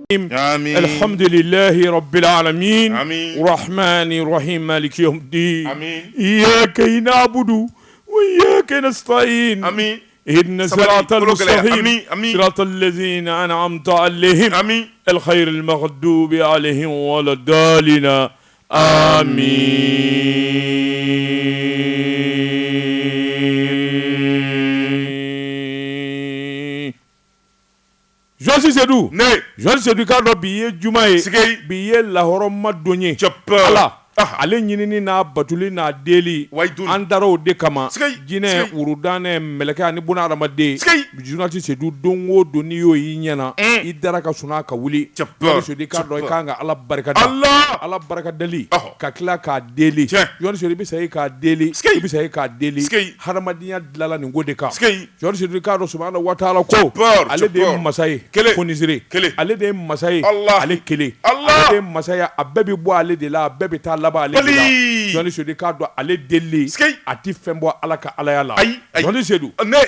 آمين. الحمد لله رب العالمين. آمين. الرحمن الرحيم مالك يوم الدين. آمين. إياك نعبد وإياك نستعين. آمين. اهدنا الصراط المستقيم. آمين. آمين. صراط الذين أنعمت عليهم. آمين. الخير المغضوب عليهم ولا الضالين. آمين. Josi Sedou. Ne. Josi Sedou ka do biye juma ye. Sigei. Biye lahoro madonye. Chapa. Ala. Ale ɲinini n'a batuli n'a deli an daraw de kama jinɛ wurudane mɛlɛkɛ ani buna adamaden journaliste Seydou don o don n'i y'o y'i ɲɛna i dara ka sɔnna ka wuli Journaliste k'a dɔn i kan ka Ala barika da Ala barika dali ka tila k'a deli Journaliste i bɛ sa i k'a deli i bɛ sa i k'a deli hadamadenya dilala nin ko de kan Journaliste k'a dɔn subhanahu wa ta'ala ko ale de ye masa ye fonisire ale de ye masa ye ale kelen ale de ye masa ye a bɛɛ bɛ bɔ ale de la a bɛɛ bɛ taa Journaliste k'a dɔn ale deli a ti fɛn bɔ Ala ka alaya la Journaliste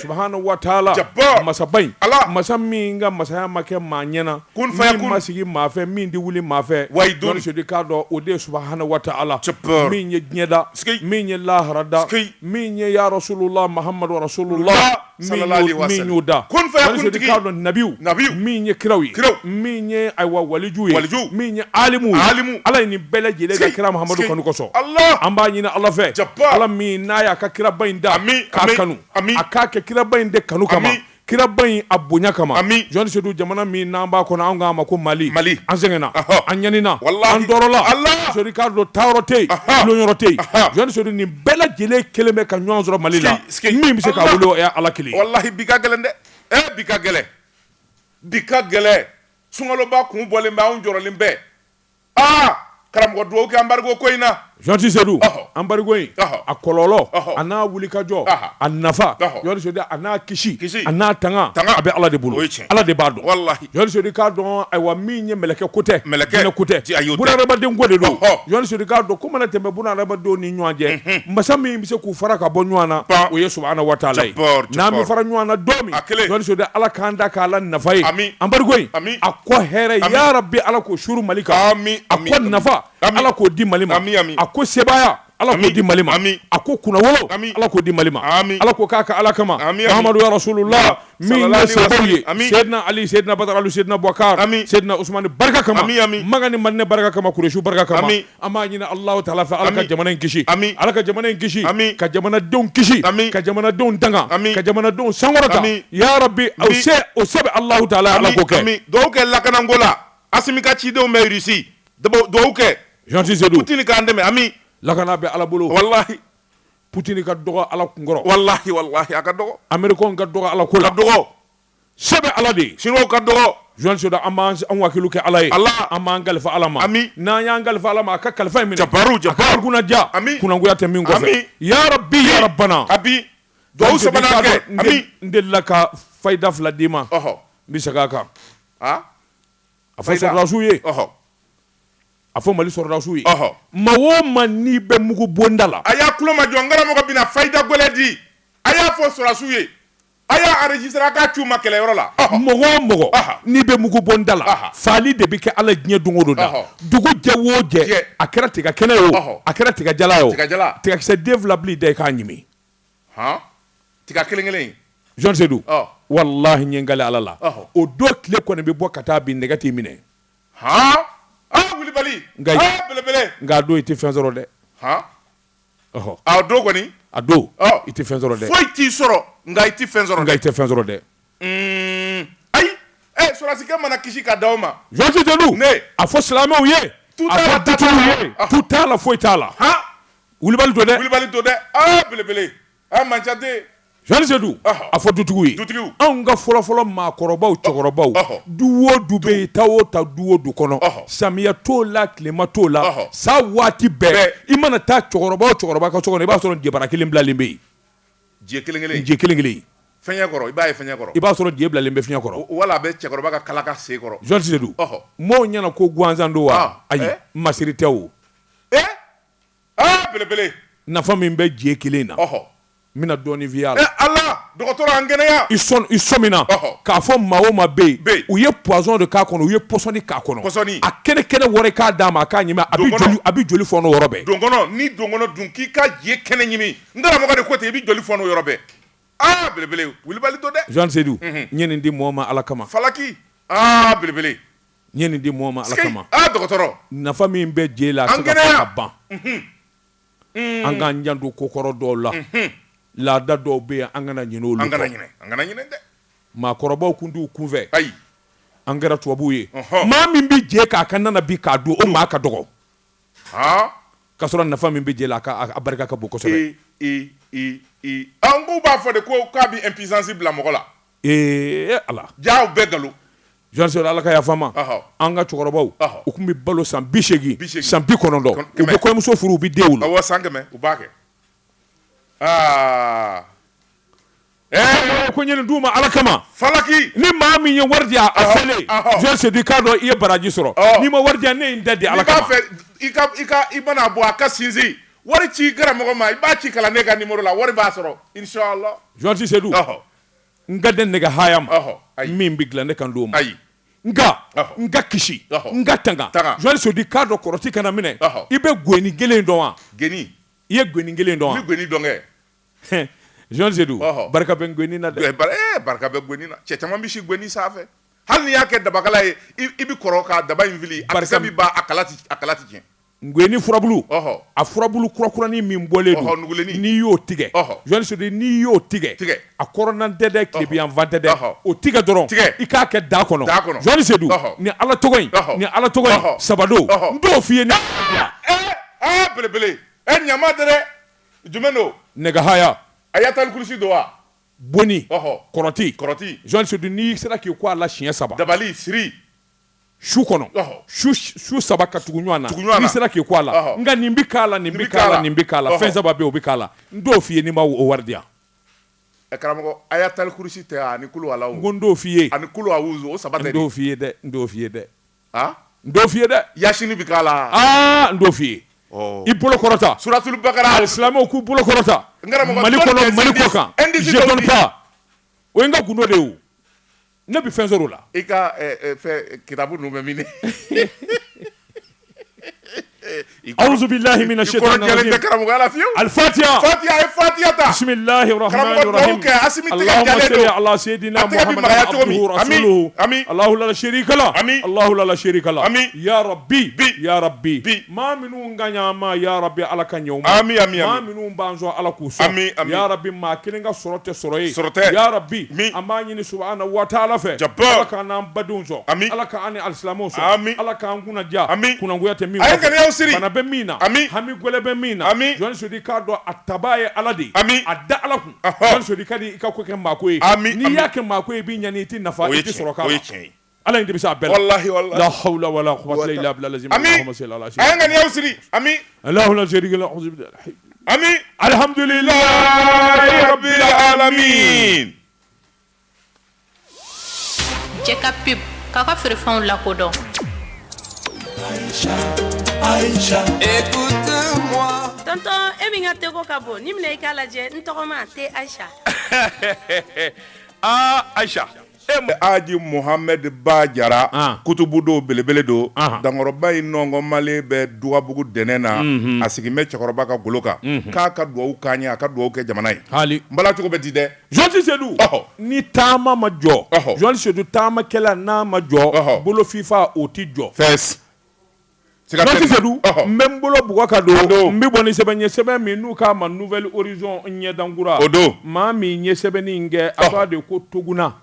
subhanahu wa ta'ala masaba in masa min ka masaya ma kɛ maa ɲɛna min ma sigi maa fɛ min di wuli maa fɛ Journaliste k'a dɔn o de subhanahu wa ta'ala min ye diɲɛ da min ye lahara da min ye ya Rasulullah Muhammadu Rasulullah min y'o da Journaliste k'a dɔn nabiw min ye kiraw ye min ye ayiwa waliju ye min ye alimu ye Ala ye nin bɛɛ lajɛlen ka kira Muhammadu kanu kosɔn an b'a ɲini Ala fɛ Ala min n'a y'a ka kiraba in da k'a kanu a k'a kɛ kiraba in de kanu kama kiraba in a bonya kama Journaliste jamana min n'an b'a kɔnɔ an k'a ma ko Mali an sɛgɛnna an ɲanina an tɔɔrɔla Journaliste k'a dɔn taayɔrɔ tɛ yen lonyɔrɔ tɛ yen Journaliste nin bɛɛ lajɛlen kelen bɛ ka ɲɔgɔn sɔrɔ Mali la min bɛ se k'a wele o ye Ala kelen wallahi bi ka gɛlɛn dɛ bi ka gɛlɛn bi ka gɛlɛn sunkaloba kun bɔlen bɛ anw jɔrɔlen bɛ karamɔgɔ dugawu kɛ embargo ko in na Journaliste Seydou embargo in a kɔlɔlɔ a n'a wulikajɔ a nafa Journaliste a n'a kisi a n'a tanga a bɛ Ala de bolo Ala de b'a dɔn Journaliste k'a dɔn ayiwa min ye mɛlɛkɛ ko tɛ jinɛ ko tɛ bunahadamaden ko de don Journaliste k'a dɔn ko mana tɛmɛ bunahadamadenw ni ɲɔgɔn cɛ masa min bɛ se k'u fara ka bɔ ɲɔgɔn na o ye subhanahu wa ta'ala ye n'an bɛ fara ɲɔgɔn na don min Journaliste Ala k'an da k'Ala nafa ye embargo in a kɔ hɛrɛ ya Rabbi Ala k'o suru Mali kan a kɔ nafa Ala k'o di Mali ma a ko sebaya Ala k'o di Mali ma a ko kunnawolo Ala k'o di Mali ma Ala k'o k'a ka Ala kama Muhammadu ya Rasulullah min ye sababu ye Seydina Ali Seydina Badar Ali Seydina Boubacar Seydina Usmani barika kama Magani Madinɛ barika kama Kuresiw barika kama an b'a ɲini Alahu Taala fɛ Ala ka jamana in kisi Ala ka jamana in kisi ka jamanadenw kisi ka jamanadenw tanga ka jamanadenw sankɔrɔta ya Rabbi o se bɛ Alahu Taala Ala k'o kɛ dɔw kɛ lakanako la Asimi ka cidenw bɛ Russie dɔw kɛ Journaliste Seydou Poutine k'an dɛmɛ ami lakana bɛ Ala bolo wallahi Poutine ka dɔgɔ Ala kunkɔrɔ wallahi a ka dɔgɔ Américain ka dɔgɔ Ala ko la dɔgɔ sɛbɛ Ala de Chinois ka dɔgɔ Journaliste an b'an wakilu kɛ Ala ye an b'an kalifa Ala ma n'an y'an kalifa Ala ma a ka kalifa in minɛ jabaru kunnaja kunangoya tɛ min kɔfɛ ya Rabbi ya Rabbana duwawu sabanan kɛ n delila ka fayida fila d'i ma n bɛ segin a kan a fɔ sɔrɔdasiw ye a fɔ Mali sɔrɔdasiw ye ma o ma n'i bɛ mugu bonda la a y'a tulo majɔ n karamɔgɔ bɛna fayida gɛlɛ di a y'a fɔ sɔrɔdasiw ye a y'a enregistré a k'a ci u ma kɛlɛyɔrɔ la mɔgɔ o mɔgɔ n'i bɛ mugu bonda la faali de bɛ kɛ Ala diɲɛ don o don da dugu jɛ o jɛ a kɛra tiga kɛnɛ ye o a kɛra tigajala ye o tigakisɛ den fila bili da i k'a ɲimi tiga kelen Journaliste Seydou wallahi n ye n kale Ala la o don tile kɔni bɛ bɔ ka taa bin nɛgɛ t'i minɛ Wulibali belebele nka a don i tɛ fɛn sɔrɔ dɛ a don kɔni a don i tɛ fɛn sɔrɔ dɛ foyi t'i sɔrɔ nka i tɛ fɛn sɔrɔ dɛ ayi sɔrɔdasikɛ mana kisi ka d'aw ma Journaliste Seydou a fɔ silamɛw ye a fɔ dutigiw ye tu t'a la foyi t'a la Wulibali to dɛ belebele manca tɛ Journaliste Seydou a fɔ dutigiw ye anw ka fɔlɔfɔlɔ maakɔrɔbaw cɛkɔrɔbaw du o du bɛ yen taa o taa du o du kɔnɔ samiya t'o la tilema t'o la sa waati bɛɛ i mana taa cɛkɔrɔba o cɛkɔrɔba ka so kɔnɔ i b'a sɔrɔ jɛbara kelen bilalen bɛ yen je kelen fiɲɛ kɔrɔ i b'a ye fiɲɛ kɔrɔ i b'a sɔrɔ je bilalen bɛ fiɲɛ kɔrɔ wala a bɛ cɛkɔrɔba ka kala ka sen kɔrɔ Journaliste Seydou mɔɔw ɲɛna ko gansan don wa ayi masiri tɛ o belebele nafa min bɛ je kelen na mina dɔɔni via Allah dɔgɔtɔrɔ an kɛnɛya i sɔmina k'a fɔ maa o maa bɛ yen u ye poison de k'a kɔnɔ u ye pɔsɔni k'a kɔnɔ a kɛnɛ wari k'a d'a ma a k'a ɲimi a bɛ joli fɔnɔ yɔrɔ bɛɛ donkɔnɔ ni donkɔnɔ dun k'i ka je kɛnɛ ɲimi n karamɔgɔ de ko ten i bɛ joli fɔnɔ yɔrɔ bɛɛ belebele wulibali to dɛ Jean Seydou n ye nin di mɔgɔ ma Ala kama falaki belebele n ye nin di mɔgɔ ma Ala kama dɔgɔtɔrɔ nafa min bɛ je la a tɛ se ka ban an k'an janto ko kɔrɔ dɔw la laada dɔw bɛ yen an kana ɲinɛ olu kɔ an kana ɲinɛ dɛ maakɔrɔbaw kun t'u kunfɛ ayi an kɛra tubabuw ye maa min bɛ je k'a ka nana bi k'a dun o maa ka dɔgɔ k'a sɔrɔ nafa min bɛ je la a barika ka bon kosɛbɛ an k'u b'a fɔ de ko k'a bɛ impuissance bila mɔgɔ la Ala jaaw bɛɛ nkalon Jean Seydou Ala ka yafa n ma an ka cɛkɔrɔbaw u tun bɛ balo san 80 san 90 u bɛ kɔɲɔmuso furu u bɛ den wolo awɔ san 100 u b'a kɛ ko ɲɛni d'u ma Ala kama falaki ni maa min ye wari di a fɛlen Jean Seydou k'a dɔn i ye baraji sɔrɔ n'i ma wari di ne ye n da di Ala kama i mana bɔ a ka sinsin wari ci karamɔgɔ ma i b'a ci kalanden ka numéro la wari b'a sɔrɔ inshallah Jean Seydou n ka den nɛgɛ haya ma min bɛ dilan ne kan d'o ma nka n ka kisi n ka tanga Jean Seydou k'a dɔn kɔrɔti kana minɛ i bɛ gweni kelen dɔn wa geni i ye gweni kelen dɔn wa i bɛ gweni dɔn kɛ Jean Seydou barika bɛ gweni na dɛ barika bɛ gweni na cɛ caman bɛ si gweni sanfɛ hali n'i y'a kɛ dabakala ye i bɛ kɔrɔ ka daba in fili a kisɛ bɛ ban a kala ti tiɲɛ gweni furabulu a furabulu kurakuranin min bɔlen don n'i y'o tigɛ Jean Seydou n'i y'o tigɛ a kɔrɔnan tɛ dɛ tilebiyanfan tɛ dɛ o tigɛ dɔrɔn i k'a kɛ da kɔnɔ Jean Seydou ni Ala tɔgɔ in sabado n t'o f'i ye ni belebele ɲama tɛ dɛ jumɛn don nɛgɛ haya Ayatal Kursi don wa boni kɔrɔti Jean Seydou n'i sera k'i ko a la siɲɛ 3 dabali siri su kɔnɔ su 3 ka tugu ɲɔgɔn na n'i sera k'i ko a la nka nin bɛ k'a la nin bɛ k'a la nin bɛ k'a la fɛn 3 bɛ yen o bɛ k'a la n t'o f'i ye n'i ma o wari di yan karamɔgɔ Ayatal Kursi tɛ ani kulu ala n ko n t'o f'i ye ani kulu awuzu o 3 tɛ n t'o f'i ye dɛ n t'o f'i ye dɛ n t'o f'i ye dɛ Yasini bɛ k'a la n t'o f'i ye i bolo kɔrɔta Suratul Bakara silamɛw k'u bolo kɔrɔta Mali kɔnɔ Mali kɔ kan je donne pas o ye n ka gundo de ye ne bɛ fɛn sɔrɔ o la i ka kitabu ninnu bɛ min أعوذ بالله من الشيطان الرجيم الفاتحة بسم الله الرحمن الرحيم اللهم صل على سيدنا محمد عبده ورسوله الله لا شريك له الله لا شريك له يا ربي يا ربي ما منو غنيا ما يا ربي على كان يوم ما منو بانزو على كوسو يا ربي ما كينغا سروت سروي يا ربي اما ني سبحانه وتعالى ف على كان بدونزو على كان الاسلامو على كان كنا جا كنا غيات مي bana bɛ min na hami gwɛlɛ bɛ min na Jean Seydou k'a dɔn a taba ye Ala de ye a da Ala kun Jean Seydou ka di i ka ko kɛ maako ye n'i y'a kɛ maako ye i b'i ɲani i ti nafa i ti sɔrɔ k'a la Ala in de bɛ se a bɛɛ la la hawla wala quwwata illa billah lazim Allahumma salli ala sayyidina ayan ŋaniyaw siri ami Allahu la sharika lahu a'udhu billahi ami alhamdulillahi rabbil alamin Jeka pub k'a feerefɛnw lakodɔn Aïcha, écoute-moi. Tonton, e min ka teko ka bon. Ni mina i k'a lajɛ, n tɔgɔma tɛ Aïcha. Aïcha. Aji Mohamed Ba Jara kutubu do belebele do dankɔrɔba in nɔngɔmalen bɛ Dugabugu dɛnɛ na a sigin bɛ cɛkɔrɔba ka golo kan k'a ka dugawu k'an ye a ka dugawu kɛ jamana ye hali n bala cogo bɛ di dɛ Jean Seydou ni taama ma jɔ Jean Seydou taamakɛla n'a ma jɔ bolo FIFA o ti jɔ Jean Seydou n bɛ n bolo bugɔ ka don n bɛ bɔ ni sɛbɛn ye sɛbɛn min n'u k'a ma Nouvelle Horizon ɲɛdankura o don maa min ye sɛbɛnni in kɛ a b'a de ko Toguna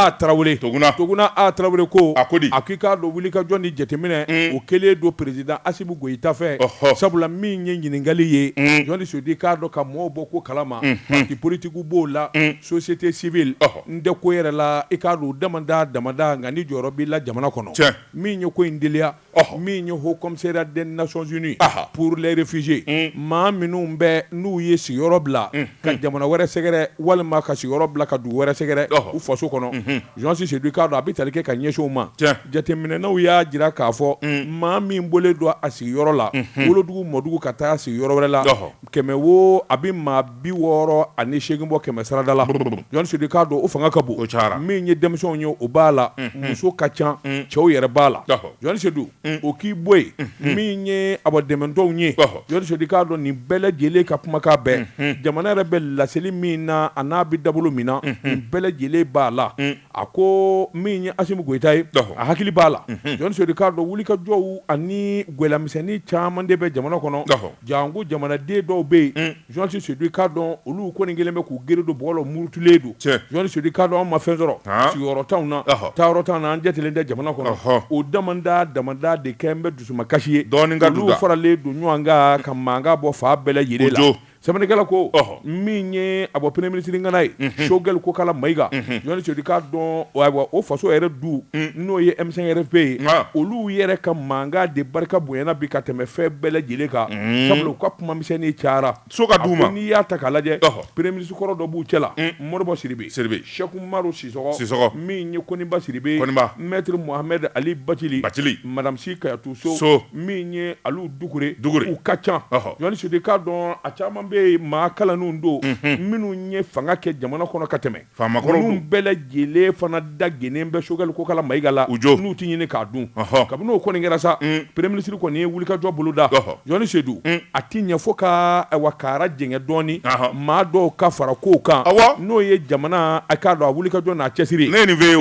a Tarawele Toguna a Tarawele ko a k'i k'a dɔn wuli ka jɔn ni jateminɛ o kɛlen don président Asimu Goyita fɛ sabula min ye ɲininkali ye Jean Seydou k'a dɔn ka mɔɔw bɔ ko kalama parti politique b'o la société civile n tɛ ko yɛrɛ la i k'a dɔn damada nka ni jɔyɔrɔ b'i la jamana kɔnɔ min ye ko in deliya min ye Haut Commissariat des Nations Unies pour les réfugiés maa minnu bɛ n'u ye sigiyɔrɔ bila ka jamana wɛrɛ sɛgɛrɛ walima ka sigiyɔrɔ bila ka dugu wɛrɛ sɛgɛrɛ u faso kɔnɔ Jean-Claude Seydou k'a dɔn a bɛ tali kɛ ka ɲɛsin o ma jateminɛnaw y'a jira k'a fɔ maa min bɔlen don a sigiyɔrɔ la wolodugu mɔdugu ka taa sigiyɔrɔ wɛrɛ la 100 a bɛ maa 68 bɔ 100 sarada la Jean-Claude Seydou k'a dɔn o fanga ka bon min ye denmisɛnw ye o b'a la muso ka ca cɛw yɛrɛ b'a la Jean-Claude Seydou o k'i bɔ yen min ye abadɛmɛtɔw ye Jean-Claude Seydou k'a dɔn nin bɛɛ lajɛlen ka kumakan bɛɛ jamana yɛrɛ bɛ laseli min na a n'a bɛ dabolo min na nin bɛɛ lajɛlen b'a la a ko min ye Asimu Goyita ye a hakili b'a la Jean-Claude Seydou k'a dɔn wulikajɔw ani gwɛlɛmisɛnnin caman de bɛ jamana kɔnɔ jango jamanaden dɔw bɛ yen Jean-Claude Seydou k'a dɔn olu kɔni kelen bɛ k'u gere don bɔgɔ la murutulen don Jean-Claude Seydou k'a dɔn an ma fɛn sɔrɔ sigiyɔrɔ t'anw na taayɔrɔ t'anw na an jatelen tɛ jamana kɔnɔ o damanda de kɛ n bɛ dusumakasi ye olu faralen don ɲɔgɔn kan ka mankan bɔ fa bɛɛ lajɛlen la sɛbɛnnikɛla ko min ye a bɔ premier ministre ngana ye Choguel Kokala Mayiga Jean-Claude Seydou k'a dɔn o faso yɛrɛ du n'o ye M5 RFP ye olu yɛrɛ ka mankan de barika bonyana bi ka tɛmɛ fɛn bɛɛ lajɛlen kan sabula u ka kuma misɛnnin cayara so ka d'u ma n'i y'a ta k'a lajɛ premier ministre kɔrɔ dɔ b'u cɛ la Modibo Sidibe Cheikh Umaru Sisɔgɔ min ye Koniba Sidibe maître Mohamed Ali Bacili madame Si Kayatou So min ye Alu Dukure u ka ca Jean-Claude Seydou k'a dɔn a caman bɛ maa kalanninw don minnu ye fanga kɛ jamana kɔnɔ ka tɛmɛ minnu bɛɛ lajɛlen fana da genen bɛ Choguel Kokala Mayiga la n'u tɛ ɲini k'a dun kabini o kɔni kɛra sa premier ministre kɔni ye wulikajɔ boloda Jean-Claude Seydou a ti ɲɛ fo ka kaara jɛngɛ dɔɔni maa dɔw ka fara kow kan n'o ye jamana a k'a dɔn a wulikajɔ n'a cɛsiri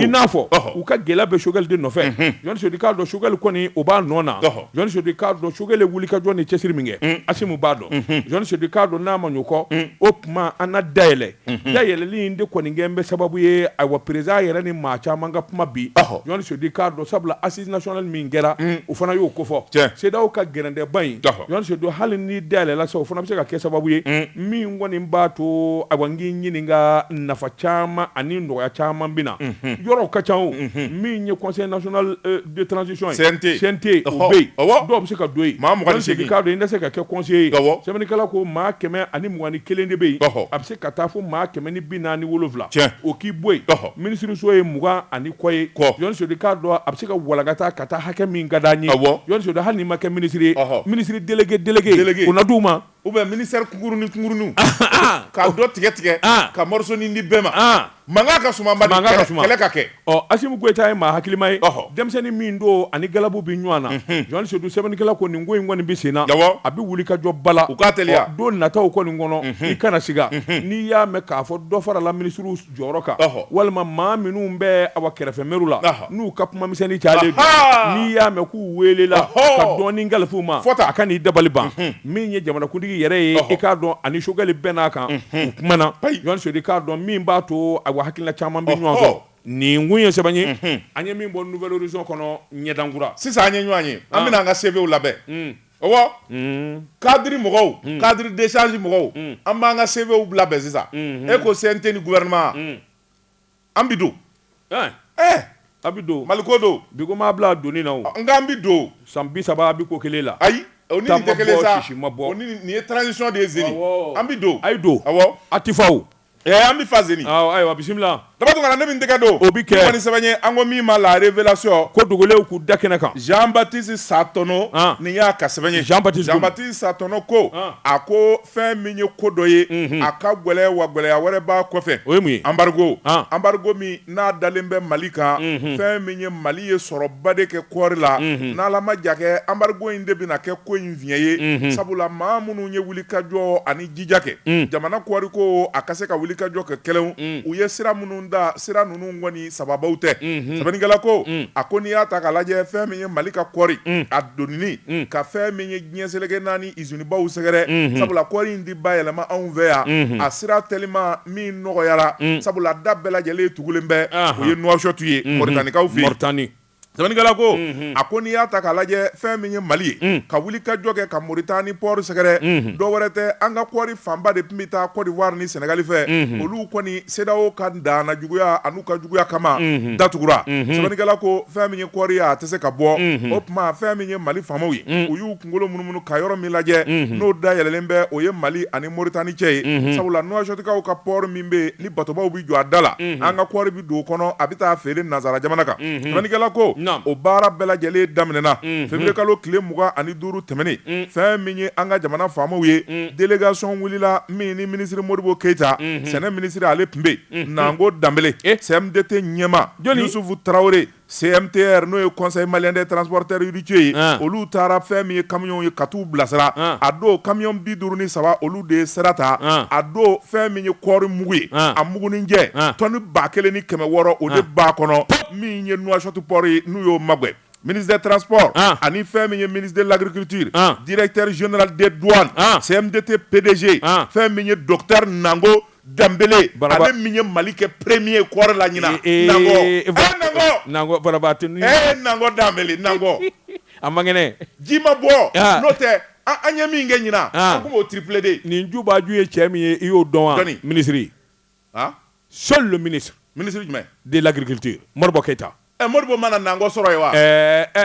i n'a fɔ u ka gɛlɛya bɛ Choguel de nɔfɛ Jean-Claude Seydou k'a dɔn Choguel kɔni o b'a nɔ na Jean-Claude Seydou k'a dɔn Choguel ye wulikajɔ ni cɛsiri min kɛ Asimu b'a dɔn Jean-Claude Seydou k'a dɔn n'a ma ɲɔ kɔ o tuma an na dayɛlɛ dayɛlɛli in de kɔni kɛ n bɛ sababu ye président yɛrɛ ni maa caman ka kuma bi Jean-Claude Seydou k'a dɔn sabula assise nationale min kɛra o fana y'o kofɔ CEDEAO ka gɛrɛndɛba in Jean-Claude Seydou hali ni dayɛlɛla sa o fana bɛ se ka kɛ sababu ye min kɔni b'a to n k'i ɲininka nafa caman ani nɔgɔya caman bɛ na yɔrɔw ka ca o min ye conseil national de transition CNT o bɛ yen dɔw bɛ se ka don yen Jean-Claude Seydou k'a dɔn i tɛ se ka kɛ conseiller ye sɛbɛnnikɛla ko maa 121 de bɛ yen a bɛ se ka taa fo maa 147 o k'i bɔ yen minisiri so ye 20 ani kɔ ye Jean-Claude Seydou k'a dɔn a bɛ se ka walagata ka taa hakɛ min ka d'an ye Jean-Claude Seydou hali n'i ma kɛ minisiri ye minisiri délégué o na d'u ma ou bien ministère kunkurunin ka dɔ tigɛ ka morceau ni di bɛɛ ma mankan ka suma kɛlɛ ka kɛ Asimu Goyita ye maa hakilima ye denmisɛnnin min don ani galabu bi ɲɔgɔn na Jean-Claude Seydou sɛbɛnnikɛla ko nin ko in kɔni bɛ sen na a bɛ wuli ka jɔ bala u k'a teliya don nataw kɔni kɔnɔ i kana siga n'i y'a mɛn k'a fɔ dɔ farala minisiriw jɔyɔrɔ kan walima maa minnu bɛ kɛrɛfɛ mɛriw la n'u ka kuma misɛnnin cayalen don n'i y'a mɛn k'u welela ka dɔɔni galifu ma a ka n'i dabali ban min ye jamanakuntigi yɛrɛ ye i k'a dɔn ani Choguel bɛɛ n'a kan u kumana Jean-Claude Seydou k'a dɔn min b'a to hakilina caman bɛ ɲɔgɔn sɔrɔ nin kun ye sɛbɛn ye an ye min bɔ Nouvelle Horizon kɔnɔ ɲɛdankura sisan an ye ɲɔgɔn ye an bɛna an ka CVw labɛn cadre mɔgɔw cadre d'échange mɔgɔw an b'an ka CVw labɛn sisan e ko CNT ni gouvernement an bi don a bi don Maliko don bi ko maa bila donni na o nka an bi don san 30 a bi ko kelen la ayi o ni nin tɛ kelen sa o ni nin ye transition de ye zeni an bi don a ye don a ti fa o an bi fa zeni ayiwa bisimila dabatungana ne min tɛgɛ don o bi kɛ kɔni sɛbɛn ye an ko min ma la révélation ko dogolenw k'u da kɛnɛ kan Jean Baptiste Satono nin y'a ka sɛbɛn ye Jean Baptiste Satono ko a ko fɛn min ye ko dɔ ye a ka gɛlɛya wa gɛlɛya wɛrɛ b'a kɔfɛ o ye mun ye embargo min n'a dalen bɛ Mali kan fɛn min ye Mali ye sɔrɔba de kɛ kɔɔri la n'Ala ma ja kɛ embargo in de bɛna kɛ ko in fiɲɛ ye sabula maa minnu ye wulikajɔ ani jija kɛ jamana kɔɔri ko a ka se ka wulikajɔ kɛ kɛlɛw u ye sira minnu sira ninnu kɔni sababaw tɛ sɛbɛnnikɛla ko a ko n'i y'a ta k'a lajɛ fɛn min ye Mali ka kɔɔri a donnini ka fɛn min ye diɲɛ seleke naani usine baw sɛgɛrɛ sabula kɔɔri in di bayɛlɛma anw fɛ yan a sira teliman min nɔgɔyara sabula da bɛɛ lajɛlen tugulen bɛ o ye Nouakchott ye Mauritanie kaw fɛ yen sɛbɛnnikɛla ko a ko n'i y'a ta k'a lajɛ fɛn min ye Mali ye ka wuli ka jɔ kɛ ka Mauritanie port sɛgɛrɛ dɔ wɛrɛ tɛ an ka kɔɔri fanba de tun bɛ taa Côte d'Ivoire ni Sénégal fɛ olu kɔni CEDEAO ka danna juguya a n'u ka juguya kama datugura sɛbɛnnikɛla ko fɛn min ye kɔɔri ye a tɛ se ka bɔ o tuma fɛn min ye Mali faamaw ye u y'u kunkolo munumunu ka yɔrɔ min lajɛ n'o dayɛlɛlen bɛ o ye Mali ani Mauritanie cɛ ye sabula Nouakchott-kaw ka port min bɛ ni batobaw bɛ jɔ a da la an ka kɔɔri bɛ don o kɔnɔ a bɛ taa feere nanzara jamana kan sɛbɛnnikɛla ko o baara bɛɛ lajɛlen daminɛna février kalo tile 25 tɛmɛnen fɛn min ye an ka jamana faamaw ye délégation wulila min ni ministre Modibo Keita sɛnɛ ministre ale tun bɛ Nango Dambele CMDT ɲɛma Youssoufou Traoré CMTR n'o ye Conseil malien des transporteurs routiers ye olu taara fɛn min ye camion ye ka t'u bilasira a don camion 53 olu de ye sira ta a don fɛn min ye kɔɔri mugu ye a muguninjɛ tɔnni 1600 o de b'a kɔnɔ min ye Nouakchott port ye n'u y'o magwɛ ministre des transports ani fɛn min ye ministre de l'agriculture directeur général des douanes CMDT PDG fɛn min ye docteur Nango Dambele ale min ye Mali kɛ premier kɔɔri la ɲina Nango barabatini Nango Dambele Nango a mangɛnɛ ji ma bɔ n'o tɛ an ye min kɛ ɲina an kun b'o triplé de nin jubaju ye cɛ min ye i y'o dɔn wa ministre seul le ministre jumɛn de l'agriculture Modibo Keita Modibo mana Nango sɔrɔ ye wa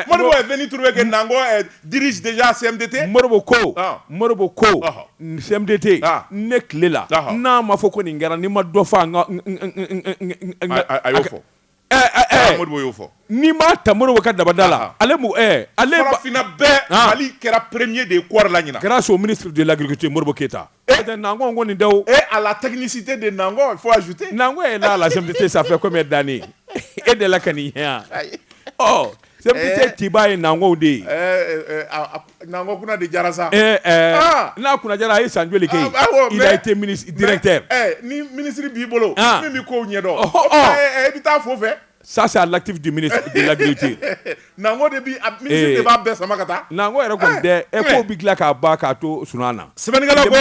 Modibo est venu trouver que Nango dirige déjà CMDT Modibo ko CMDT ne tile la n'a ma fɔ ko nin kɛra ni ma dɔ fa a y'o fɔ Modibo y'o fɔ ni ma ta Modibo ka dabada la ale farafinna bɛɛ Mali kɛra premier de kɔɔri la ɲina grâce au ministre de l'agriculture Modibo Keita Nango ko nin daw à la technicité de Nango il faut ajouter Nango est là la CMDT ça fait combien d'années et de la kaniya CMDT tiba ye Nango de Nango kuna de jara sa n'a kuna jara a ye san joli kɛ il a été ministre directeur ni ministre b'i bolo min b'i kow ɲɛdɔn i bɛ taa fo fɛ ça c'est à l'actif du ministre de l'agriculture Nango de bi ministre de b'a bɛɛ sama ka taa Nango yɛrɛ kɔni tɛ ko bɛ tila k'a ba k'a to sunan na sɛbɛnnikɛla ko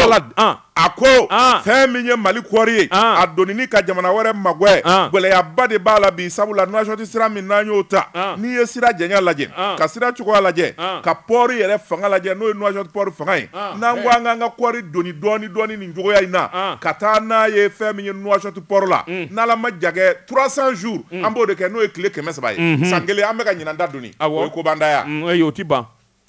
a ko fɛn min ye Mali kɔɔri ye a donnini ka jamana wɛrɛ magwɛ gɛlɛyaba de b'a la bi sabula Nouakchott sira min n'an y'o ta n'i ye sira jɛnya lajɛ ka sira cogoya lajɛ ka port yɛrɛ fanga lajɛ n'o ye Nouakchott port fanga ye n'an ko an k'an ka kɔɔri donni dɔɔni nin cogoya in na ka taa n'a ye fɛn min ye Nouakchott port la n'Ala ma ja kɛ 300 jours an b'o de kɛ n'o ye tile 300 ye san kelen an bɛ ka ɲinan da donni o ye kobanda ye o ti ban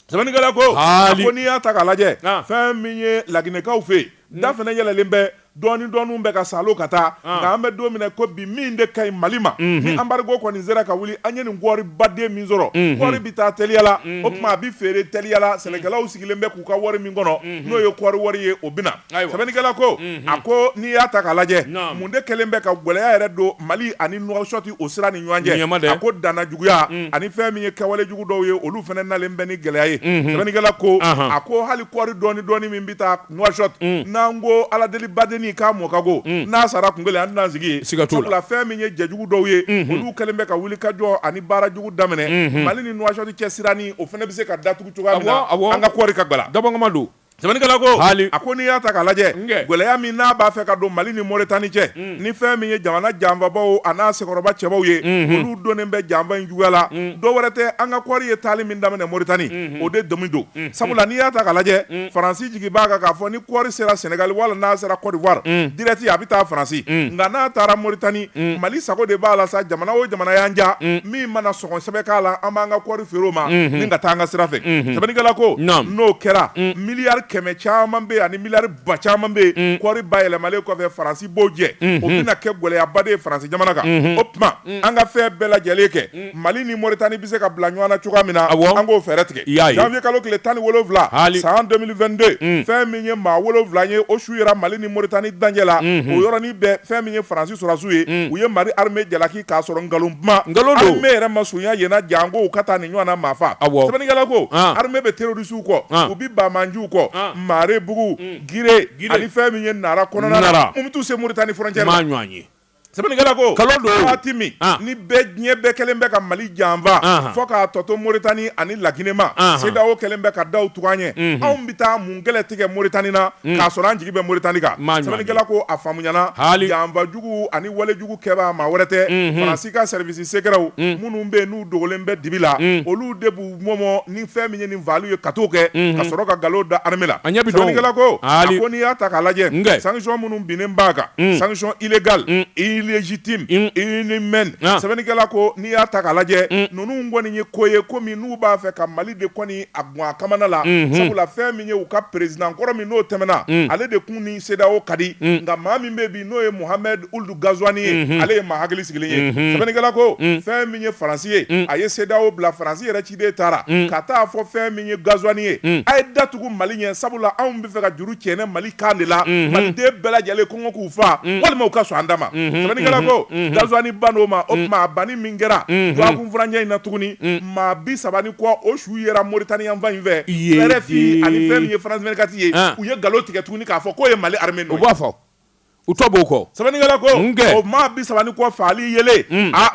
sɛbɛnnikɛla ko a ko n'i y'a ta k'a lajɛ fɛn min ye laginɛkaw fɛ yen da fɛnɛ yɛlɛlen bɛ dɔɔni bɛ ka salo ka taa nka an bɛ don min ko bi min de ka ɲi Mali ma ni embargo kɔni sera ka wuli an ye nin kɔɔri baden min sɔrɔ kɔɔri bɛ taa teliya la o tuma a bɛ feere teliya la sɛnɛkɛlaw sigilen bɛ k'u ka wari min kɔnɔ n'o ye kɔɔri wari ye o bɛ na sɛbɛnnikɛla ko a ko n'i y'a ta k'a lajɛ mun de kɛlen bɛ ka gɛlɛya yɛrɛ don Mali ani Nouakchott o sira ni ɲɔgɔn cɛ a ko danna juguya ani fɛn min ye kɛwale jugu dɔw ye olu fɛnɛ nalen bɛ ni gɛlɛya ye sɛbɛnnikɛla ko a ko hali kɔɔri dɔɔni min bɛ taa Nouakchott n'an ko ala deli baden k'a mɔ ka go n'a sara kun kelen an tɛna sigi ye sabula fɛn min ye jɛjugu dɔw ye olu kɛlen bɛ ka wuli ka jɔ ani baara jugu daminɛ Mali ni Nouakchott cɛ sira ni o fɛnɛ bɛ se ka datugu cogoya min na an ka kɔɔri ka gbala dabangama don sɛbɛnnikɛla ko a ko n'i y'a ta k'a lajɛ gɛlɛya min n'a b'a fɛ ka don Mali ni Mauritanie cɛ ni fɛn min ye jamana janfabaw a n'a sekɔrɔba cɛbaw ye olu donnen bɛ janfa in juguya la dɔ wɛrɛ tɛ an ka kɔɔri ye taali min daminɛ Mauritanie o de dɔmi don sabula n'i y'a ta k'a lajɛ Faransi jigi b'a kan k'a fɔ ni kɔɔri sera Sénégal wala n'a sera Côte d'Ivoire direct a bɛ taa Faransi nka n'a taara Mauritanie Mali sago de b'a la sa jamana o jamana y'an ja min mana sɔgɔn sɛbɛn k'a la an b'an ka kɔɔri feere o ma ni ka taa an ka sira fɛ sɛbɛnnikɛla ko n'o kɛra miliyari kɛmɛ caman bɛ ani miliyari ba caman bɛ kɔɔri bayɛlɛmalen kɔfɛ Faransi b'o jɛ o bɛna kɛ gɛlɛyaba de ye Faransi jamana kan o tuma an ka fɛn bɛɛ lajɛlen kɛ Mali ni Mauritanie bɛ se ka bila ɲɔgɔn na cogoya min na an k'o fɛɛrɛ tigɛ janvier kalo tile 17 san 2022 fɛn min ye maa 7 ye o su yera Mali ni Mauritanie dancɛ la o yɔrɔnin bɛɛ fɛn min ye Faransi sɔrɔdasiw ye u ye Mali armée jalaki k'a sɔrɔ nkalon kuma armée yɛrɛ ma surunya yen na janko u ka taa nin ɲɔgɔn na maa fa sɛbɛnnikɛla ko armée bɛ terrorisiw kɔ u bɛ bamanjiw kɔ Marebugu Gire ani fɛn min ye Nara kɔnɔna na mun bɛ t'u se Mauritanie frontière la sɛbɛnnikɛla ko kalo do waati min ni bɛɛ diɲɛ bɛɛ kɛlen bɛ ka Mali janfa fo k'a tɔto Mauritanie ani Laginɛ ma CEDEAO kɛlen bɛ ka daw tugu an ɲɛ anw bɛ taa mun kɛlɛ tigɛ Mauritanie na k'a sɔrɔ an jigi bɛ Mauritanie kan sɛbɛnnikɛla ko a faamuyana janfa jugu ani wale jugu kɛbaa maa wɛrɛ tɛ Faransi ka service secrètw minnu bɛ yen n'u dogolen bɛ dibi la olu de b'u mɔmɔ ni fɛn min ye nin valiw ye ka t'o kɛ ka sɔrɔ ka nkalon da armée la sɛbɛnnikɛla ko a ko n'i y'a ta k'a lajɛ sanction minnu binnen b'a kan sanction illégale illégitime inhumaine sɛbɛnnikɛla ko n'i y'a ta k'a lajɛ ninnu kɔni ye ko ye komi n'u b'a fɛ ka Mali de kɔni a gɔn a kamana la sabula fɛn min ye u ka président kɔrɔ min n'o tɛmɛna ale de kun ni CEDEAO ka di nka maa min bɛ bi n'o ye Mohamed Ould Ghazouani ye ale ye maa hakili sigilen ye sɛbɛnnikɛla ko fɛn min ye Faransi ye a ye CEDEAO bila Faransi yɛrɛ ciden taara ka taa fɔ fɛn min ye Ghazouani ye a ye datugu Mali ɲɛ sabula anw bɛ fɛ ka juru cɛnɛ Mali kan de la Maliden bɛɛ lajɛlen kɔngɔ k'u fa walima u ka sɔn an da ma sɛbɛnnikɛla ko Ghazouani ban'o ma o tuma a banni min kɛra dɔgɔkun furancɛ in na tuguni maa 30 ni kɔ o su yera Mauritanie yan fan in fɛ RFI ani fɛn min ye France 24 ye u ye nkalon tigɛ tuguni k'a fɔ k'o ye Mali armée nɔ ye. U b'a fɔ u tɔ b'o kɔ sɛbɛnnikɛla ko o maa 30 ni kɔ faali yele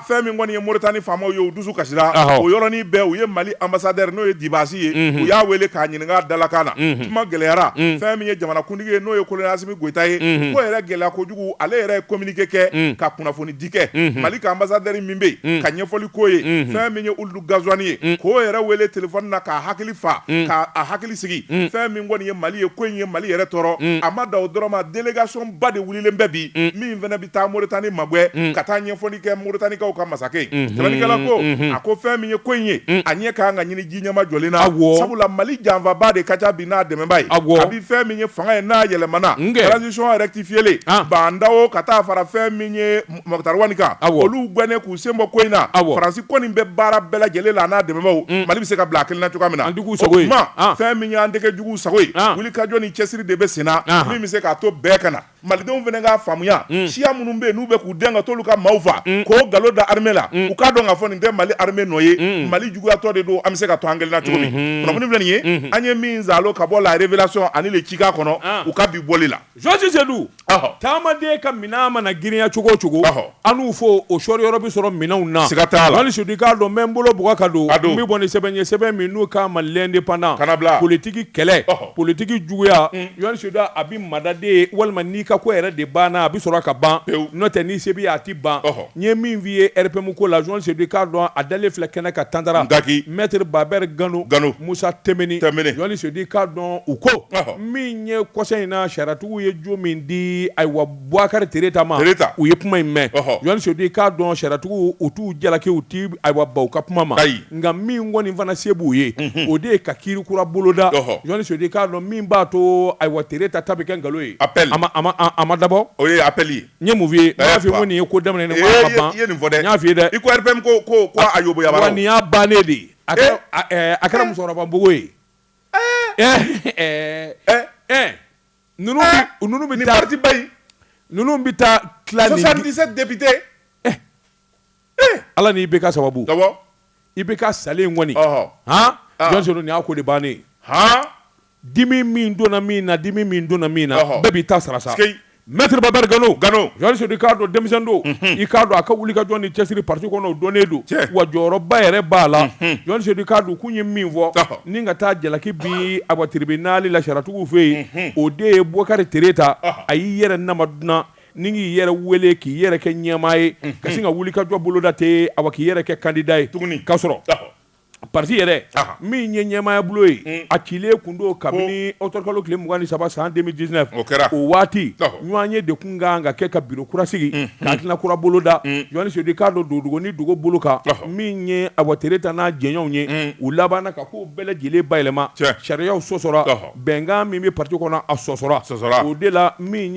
fɛn min kɔni ye Mauritanie faamaw ye u dusu kasira o yɔrɔnin bɛɛ u ye Mali ambassadeur n'o ye Dibasi ye u y'a wele k'a ɲininka dalakan na kuma gɛlɛyara fɛn min ye jamanakuntigi ye n'o ye Colonel Assimi Goïta ye ko yɛrɛ gɛlɛya kojugu ale yɛrɛ ye communiqué kɛ ka kunnafoni di kɛ Mali ka ambassadeur min bɛ yen ka ɲɛfɔli k'o ye fɛn min ye Ould Ghazouani ye k'o yɛrɛ wele téléphone na k'a hakili fa k'a hakili sigi fɛn min kɔni ye Mali ye ko in ye Mali yɛrɛ tɔɔrɔ a ma da o dɔrɔn ma délégation ba de wuli bɛ bi min fana bɛ taa Mauritanie magwɛ ka taa ɲɛfɔli kɛ Mauritaniekaw ka masakɛ sɛbɛnnikɛla ko a ko fɛn min ye ko in ye a ɲɛ ka kan ka ɲini ji ɲɛma jɔlen na sabula Mali janfaba de ka ca bi n'a dɛmɛba ye a bi fɛn min ye fanga ye n'a yɛlɛmana transition rectifiée bandawo ka taa fara fɛn min ye Mokhtar Wani kan olu gɛnɛ k'u sen bɔ ko in na Faransi kɔni bɛ baara bɛɛ lajɛlen la n'a dɛmɛbaw Mali bɛ se ka bila a kelen na cogoya min na o tuma fɛn min ye an tɛgɛ jugu sago ye wulikajɔ ni cɛsiri de bɛ sen na min bɛ se k'a to bɛɛ ka na Malidenw fana k'a faamuya siya minnu bɛ yen n'u bɛ k'u den ka t'olu ka maaw fa k'o nkalon da armée la u k'a dɔn k'a fɔ nin tɛ Mali armée nɔ ye Mali juguyatɔ de don an bɛ se ka to an kelen na cogo min kunnafoni filɛ nin ye an ye min zalo ka bɔ la révélation ani le cika kɔnɔ u ka bi bɔli la Georges Sedou taamaden ka minɛn mana girinya cogo o cogo an n'u fɔ o sɔrɔ yɔrɔ bɛ sɔrɔ minɛnw na siga t'a la wali Sedou k'a dɔn n bɛ n bolo bugɔ ka don n bɛ bɔ ni sɛbɛn ye sɛbɛn min n'u k'a ma l'indépendant politique kɛlɛ politique juguya wali Sedou a bi madaden walima n'i ka ko yɛrɛ de banna a bi sɔrɔ ka ban n'o tɛ ni se b'i ye a ti ban n ye min f'i ye RPM ko la Georges Sedou k'a dɔn a dalen filɛ kɛnɛ ka tantara maître Baber Gano Musa Temeni Georges Sedou k'a dɔn u ko min ye kɔsɛn in na sariyatigiw ye jo min di ayiwa Boubacar Tereta ma u ye kuma in mɛn Georges Sedou k'a dɔn sariyatigiw u t'u jalaki u ti ayiwa ba u ka kuma ma nka min kɔni fana se b'u ye o de ye ka kiiri kura boloda Georges Sedou k'a dɔn min b'a to ayiwa Tereta ta bɛ kɛ nkalon ye a ma dabɔ o ye appel ye n ye mun f'i ye n y'a f'i ye ko nin ye ko daminɛ ni ko ban i ye nin fɔ dɛ n y'a f'i ye dɛ i ko RPM ko a yobo yabara wa nin y'a bannen de ye a kɛra musokɔrɔba npogo ye ninnu bɛ taa parti ba in ninnu bɛ taa tila nin 77 députés ala ni IBK sababu IBK salen kɔni Georges Sedou nin y'a ko de bannen ye dimi min donna min na dimi min donna min na bɛɛ b'i ta sara sa maître Baber Gano Georges Sedou k'a dɔn denmisɛn don i k'a dɔn a ka wuli ka jɔ ni cɛsiri parti kɔnɔ o dɔnnen don wa jɔyɔrɔba yɛrɛ b'a la Georges Sedou k'a dɔn k'u ye min fɔ ni ka taa jalaki bi a tribunal la sariyatigiw fɛ yen o de ye Boubacar Tereta a y'i yɛrɛ nama dunna ni k'i yɛrɛ wele k'i yɛrɛ kɛ ɲɛmaa ye ka sin ka wuli ka jɔ boloda ten k'i yɛrɛ kɛ candidat ye k'a sɔrɔ parti yɛrɛ min ye ɲɛmaaya bulo ye a cilen kun don kabini octobre tile 23 san 2019 o waati ɲɔgɔn ye de kun kan ka kɛ ka bureau kura sigi ka hakilina kura bolo da Georges Sedou k'a dɔn dogo ni dogo bolo kan min ye Tereta n'a jɛɲɔgɔnw ye u labanna ka k'o bɛɛ lajɛlen bayɛlɛma sariyaw sɔsɔra bɛnkan min bɛ parti kɔnɔ a sɔsɔra o de la min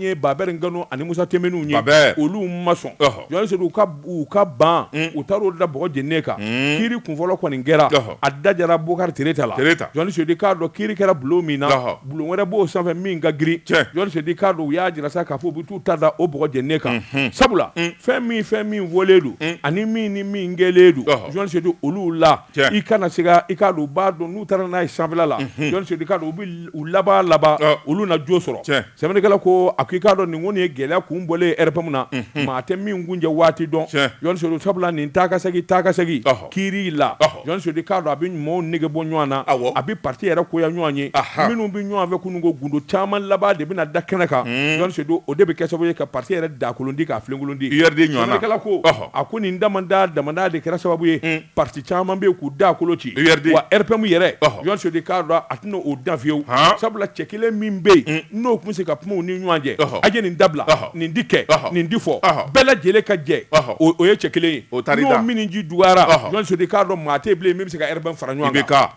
ye Baber Gano ani Musa Temeniw ye olu ma sɔn Georges Sedou u ka ban u taar'o da bɔgɔ jeninen kan kiiri kun fɔlɔ kɔni kɛra a dajara Bukari Tireta la Jɔni Sedi k'a dɔn kiiri kɛra bulon min na bulon wɛrɛ b'o sanfɛ min ka girin Jɔni Sedi k'a dɔn u y'a jira sa k'a fɔ u bɛ t'u ta da o bɔgɔ jɛnnen kan sabula fɛn min fɔlen don ani min ni min kɛlen don Jɔni Sedi olu la i kana se ka i k'a dɔn u b'a dɔn n'u taara n'a ye sanfɛla la Jɔni Sedi k'a dɔn u bɛ u laban olu na jo sɔrɔ sɛbɛnnikɛla ko a ko i k'a dɔn nin ko nin ye gɛlɛya kun bɔlen RPM na maa tɛ min kun jɛ waati dɔn Jɔni Sedi sabula nin taa ka segin kiiri la Jɔni Sedi k'a dɔn a bɛ ɲumanw nege bɔ ɲɔgɔn na a bɛ parti yɛrɛ koya ɲɔgɔn ye minnu bɛ ɲɔgɔn fɛ kunun ko gundo caman laban de bɛna da kɛnɛ kan Jɔni Sedi o de bɛ kɛ sababu ye ka parti yɛrɛ dakolondi k'a filenkolondi sɛbɛnnikɛla ko a ko nin damanda de kɛra sababu ye parti caman bɛ yen k'u dakolo ci wa RPM yɛrɛ Jɔni Sedi k'a dɔn a tɛna o dan fiyewu sabula cɛ kelen min bɛ yen n'o tun bɛ se ka kuma u ni ɲɔgɔn cɛ a ye nin dabila nin di kɛ nin di fɔ bɛɛ lajɛlen ka jɛ o ye cɛ kelen ye n'o min ji dugara Jɔni Sedi k'a dɔn maa tɛ bilen min bɛ se ka RPM fara ɲɔgɔn kan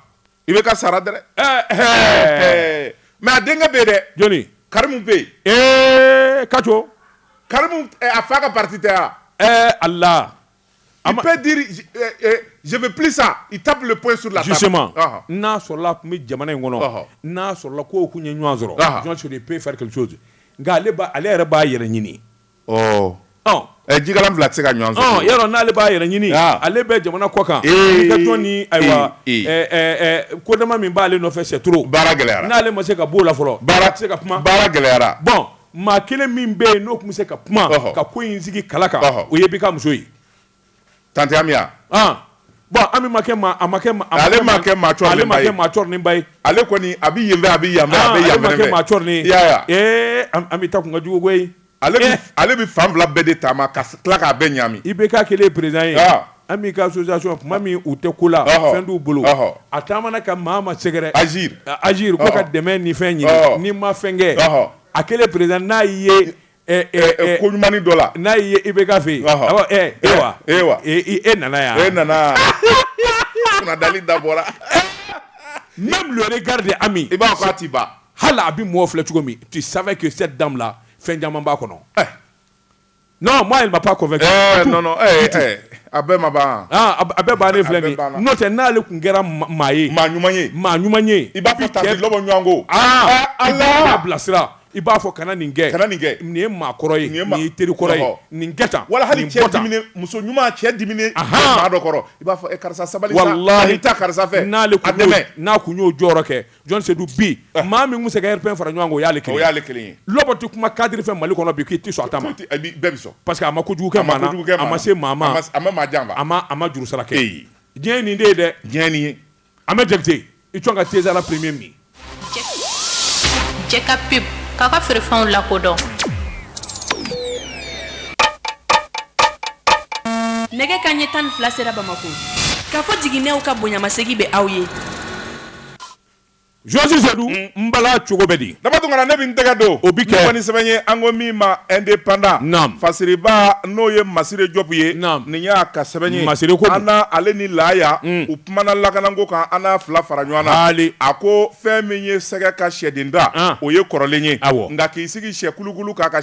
i bɛ ka sara dɛ mais a denkɛ bɛ yen dɛ jɔnni Karimu bɛ yen Kaco Karimu a fa ka parti tɛ wa Allah il peut dire je veux plus ça il tape le poing sur la table justement n'a sɔrɔla tun bɛ jamana in kɔnɔ n'a sɔrɔla ko kun ye ɲɔgɔn sɔrɔ Jɔni Sedi peut faire quelque chose nka ale yɛrɛ b'a yɛrɛ ɲini jikalan fila tɛ se ka ɲɔgɔn sɔrɔ yɔrɔ n'ale b'a yɛrɛ ɲini ale bɛ jamana kɔ kan i ka jɔn ni ayiwa kodama min b'ale nɔfɛ c'est trop baara gɛlɛyara n'ale ma se ka b'o la fɔlɔ baara tɛ se ka kuma baara gɛlɛyara bon maa kelen min bɛ yen n'o tun bɛ se ka kuma ka ko in sigi kala kan o ye Bika muso ye Tante Amiya bon Ami ma kɛ maa ale ma kɛ maa cɔrininba ye ale kɔni a bɛ yen fɛ a bɛ yan fɛ a bɛ yan fɛ ale ma kɛ maa cɔrinin Ami ta kun ka jugu koyi ale bɛ fan fila bɛɛ de taama ka tila k'a bɛɛ ɲami i bɛ k'a kelen président ye Ami ka association tuma min u tɛ ko la fɛn t'u bolo a taamana ka maa ma sɛgɛrɛ Agir ko ka dɛmɛ ni fɛn ɲini ni ma fɛn kɛ a kelen président n'a ye ko ɲumani dɔ la n'a ye i bɛ k'a fɛ yen e nana yan kunnadali dabɔra même le regard de Ami i b'a fɔ a t'i ban hali a bɛ mɔgɔ filɛ cogo min tu savais que cette dame là fɛn caman b'a kɔnɔ non moi elle m'a pas convaincu non a bɛɛ ma ban a bɛɛ bannen filɛ nin n'o tɛ n'ale kun kɛra maa ye maa ɲuman ye i b'a fɔ tanti lɔbɔ ɲɔgɔn ko Allah bilasira i b'a fɔ kana nin kɛ nin ye maakɔrɔ ye nin ye teri kɔrɔ ye nin kɛ tan wala hali cɛ dimine muso ɲuman cɛ dimine maa dɔ kɔrɔ i b'a fɔ karisa sabali sa wallahi ta karisa fɛ n'a kun y'o jɔyɔrɔ kɛ Jɔni Sedi bi maa min kun se ka RPM fara ɲɔgɔn kan o y'ale kelen ye lɔbɔ tɛ kuma cadre fɛ Mali kɔnɔ bi k'i tɛ sɔn a ta ma bɛɛ bɛ sɔn parce que a ma kojugu kɛ maa na a ma se maa ma a ma maa janfa a ma juru sara kɛ diɲɛ nin de ye dɛ diɲɛ nin ye Ahmed Jakite i tɔn ka Tezara premier min Jɛ ka pub k'a ka feerefɛnw lakodɔn nɛgɛ kanɲɛ 12 sera Bamako k'a fɔ jiginɛw ka bonyamasegi bɛ aw ye Jɔsi Sedu n bala cogo bɛ di dama tun kana ne bɛ n tɛgɛ don o bi kɛ ni sɛbɛn ye an ko min ma indépendant fasiriba n'o ye Masire Jɔpu ye nin y'a ka sɛbɛn ye Masire ko an ale ni Laya u kumana lakanako kan an n'a fila fara ɲɔgɔn na a ko fɛn min ye sɛgɛ ka sɛden da o ye kɔrɔlen ye nka k'i sigi sɛ kulukulu k'a ka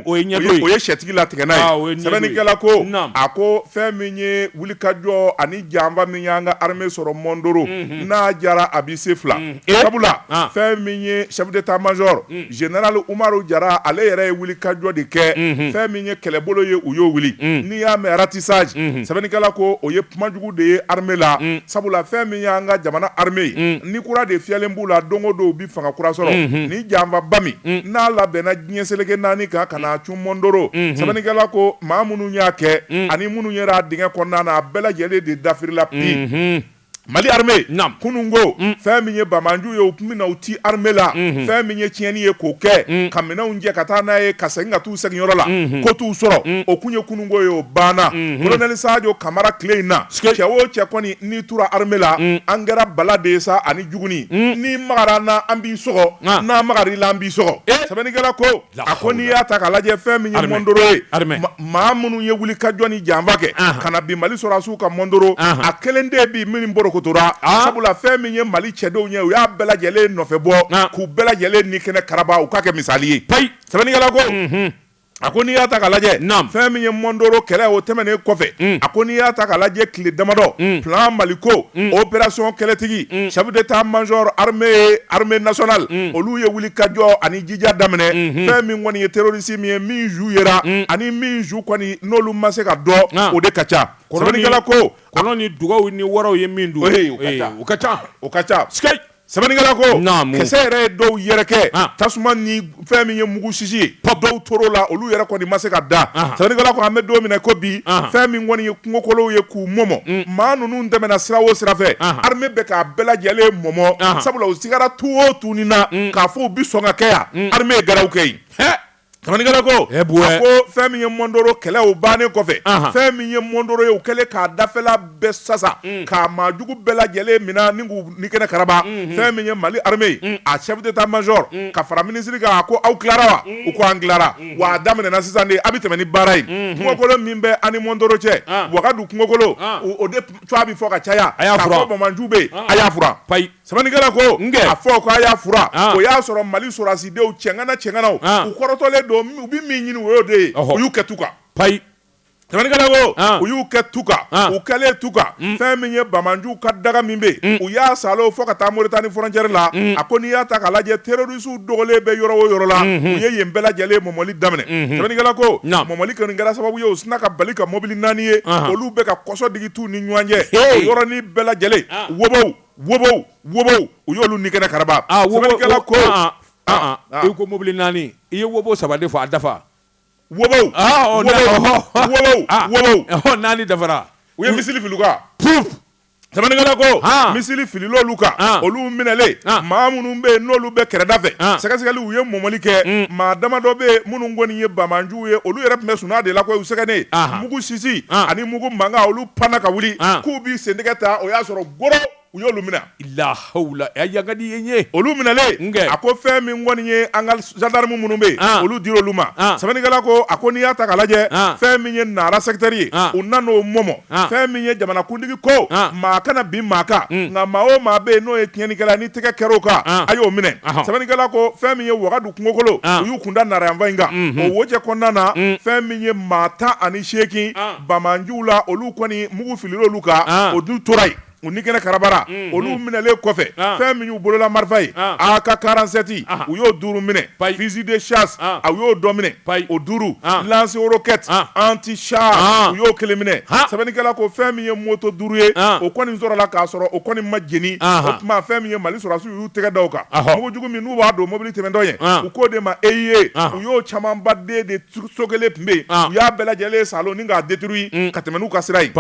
o ye ɲɛdon ye o ye sɛtigi latigɛ n'a ye sɛbɛnnikɛla ko a ko fɛn min ye wulikajɔ ani janfa min y'an ka armée sɔrɔ Mondoro n'a jara a bɛ se fila sabula fɛn min ye chef d'état-major général Umaru Jara ale yɛrɛ ye wulikajɔ de kɛ fɛn min ye kɛlɛbolo ye u y'o wuli n'i y'a mɛn ratissage sɛbɛnnikɛla ko o ye kumajugu de ye armée la sabula fɛn min y'an ka jamana armée ye ni kura de fiyɛlen b'u la don o don u bi fanga kura sɔrɔ ni janfaba min n'a labɛnna diɲɛ seleke 4 kan ka na cun Mondoro sɛbɛnnikɛla ko maa minnu y'a kɛ ani minnu yɛrɛ a dingɛ kɔnɔna na a bɛɛ lajɛlen de dafirila bi Mali armée kunun ko fɛn min ye Bamanju ye u tun bɛna u ti armée la fɛn min ye tiɲɛni ye k'o kɛ ka minɛnw jɛ ka taa n'a ye ka segin ka t'u seginyɔrɔ la ko t'u sɔrɔ o kun ye kunun ko ye o banna colonel Sadio Kamara tile in na cɛ o cɛ kɔni n'i tura armée la an kɛra bala de ye sa ani juguni n'i magara na an b'i sɔgɔ n'a magar'i la an b'i sɔgɔ sɛbɛnnikɛla ko a ko n'i y'a ta k'a lajɛ fɛn min ye Mondoro ye maa minnu ye wulikajɔ ni janfa kɛ ka na bi Mali sɔrɔdasiw ka Mondoro a kelen de bi minnu bɔra kotora sabula fɛn min ye Mali cɛdenw ye u y'a bɛɛ lajɛlen nɔfɛ bɔ k'u bɛɛ lajɛlen ni kɛnɛ karaba u k'a kɛ misali ye sɛbɛnnikɛla ko a ko n'i y'a ta k'a lajɛ fɛn min ye Mondoro kɛlɛ o tɛmɛnen kɔfɛ a ko n'i y'a ta k'a lajɛ tile damadɔ plan Maliko opération kɛlɛtigi chef d'état-major armée nationale olu ye wuli kajɔ ani jija daminɛ fɛn min kɔni ye terrorisme ye min ju yera ani min ju kɔni n'olu ma se ka dɔ o de ka ca sɛbɛnnikɛla ko kɔnɔ ni dugaw ni wɔrɔw ye min dun o ka ca sɛbɛnnikɛla ko kisɛ yɛrɛ ye dɔw yɛrɛkɛ tasuma ni fɛn min ye mugu sisi ye dɔw tor'o la olu yɛrɛ kɔni ma se ka da sɛbɛnnikɛla ko an bɛ don minɛ ko bi fɛn min kɔni ye kungokolow ye k'u mɔmɔ maa ninnu tɛmɛna sira o sira fɛ armée bɛ k'a bɛɛ lajɛlen mɔmɔ sabula u sigara tu o tu nin na k'a fɔ u bi sɔn ka kɛ yan armée ye gɛrɛw kɛ yen sɛbɛnnikɛla ko a ko fɛn min ye Mondoro kɛlɛ o bannen kɔfɛ fɛn min ye Mondoro ye u kɛlen k'a dafɛla bɛɛ sasa k'a maajugu bɛɛ lajɛlen mina ni k'u ni kɛnɛ karaba fɛn min ye Mali armée a chef d'état-major ka fara ministre kan a ko aw tilara wa u ko an tilara wa a daminɛna sisan de a bɛ tɛmɛ ni baara ye kungokolo min bɛ ani Mondoro cɛ Wagadu kungokolo o de cogoya bɛ fɔ ka caya k'a fɔ Bamaju bɛ yen a y'a fura sɛbɛnnikɛla ko a fɔ ko a y'a fura o y'a sɔrɔ Mali sɔrɔsidenw cɛŋanaw u kɔrɔtɔlen don u bi min ɲini o y'o de ye u y'u kɛ tu kan sɛbɛnnikɛla ko u y'u kɛ tu kan u kɛlen tu kan fɛn min ye Bamajuw ka daga min bɛ yen u y'a salo fo ka taa Moritani frontière la a ko n'i y'a ta k'a lajɛ terroristes dogolen bɛ yɔrɔ o yɔrɔ la u ye yen bɛɛ lajɛlen mɔmɔli daminɛ sɛbɛnnikɛla ko mɔmɔli kɔni kɛra sababu ye u sina ka bali ka mobili 4 ye olu bɛ ka kɔsɔ digi t'u ni ɲɔgɔn cɛ o yɔrɔnin bɛɛ lajɛlen wobow u y'olu ni kɛnɛ karaba sɛbɛnnikɛla ko i ko mobili 4 i ye wobo 3 de fɔ a dafa wobow naani dafara u ye misili fili ka sɛbɛnnikɛla ko misili filil'olu kan olu minɛlen maa minnu bɛ yen n'olu bɛ kɛrɛda fɛ sɛgɛsɛgɛli u ye mɔmɔli kɛ maa damadɔ bɛ yen minnu kɔni ye Bamajuw ye olu yɛrɛ tun bɛ suna de la koyi u sɛgɛnnen mugu sisi ani mugu mankan olu panna ka wuli k'u b'i sentigɛ ta o y'a sɔrɔ goro u y'olu minɛ lahawla yagadi ye olu minɛlen a ko fɛn min kɔni ye an ka gendarme minnu bɛ yen olu dir'olu ma sɛbɛnnikɛla ko a ko n'i y'a ta k'a lajɛ fɛn min ye Nara secteur ye u nan'o mɔmɔ fɛn min ye jamanakuntigi ko maa kana bin maa kan nka maa o maa bɛ yen n'o ye tiɲɛnikɛla ni tɛgɛ kɛr'o kan a y'o minɛ sɛbɛnnikɛla ko fɛn min ye Wagadu kungokolo u y'u kunda Nara yanfan in kan o wojɛ kɔnɔna na fɛn min ye maa 18 Bamajuw la olu kɔni mugu filil'olu kan o dun tora yen u ni kɛnɛ karabara olu minɛlen kɔfɛ fɛn min y'u bolola marifa ye AK-47 u y'o 5 minɛ fusil de chasse u y'o dɔ minɛ o 5 lance roquette anti-char u y'o 1 minɛ sɛbɛnnikɛla ko fɛn min ye moto 5 ye o kɔni sɔrɔla k'a sɔrɔ o kɔni ma jeni o tuma fɛn min ye Mali sɔrɔdasiw y'u tɛgɛ da o kan mugujugu min n'u b'a don mobili tɛmɛntɔ ye u k'o de ma EIE u y'o camanba de sokelen tun bɛ yen u y'a bɛɛ lajɛlen salo ni k'a détruire ka tɛmɛ n'u ka sira ye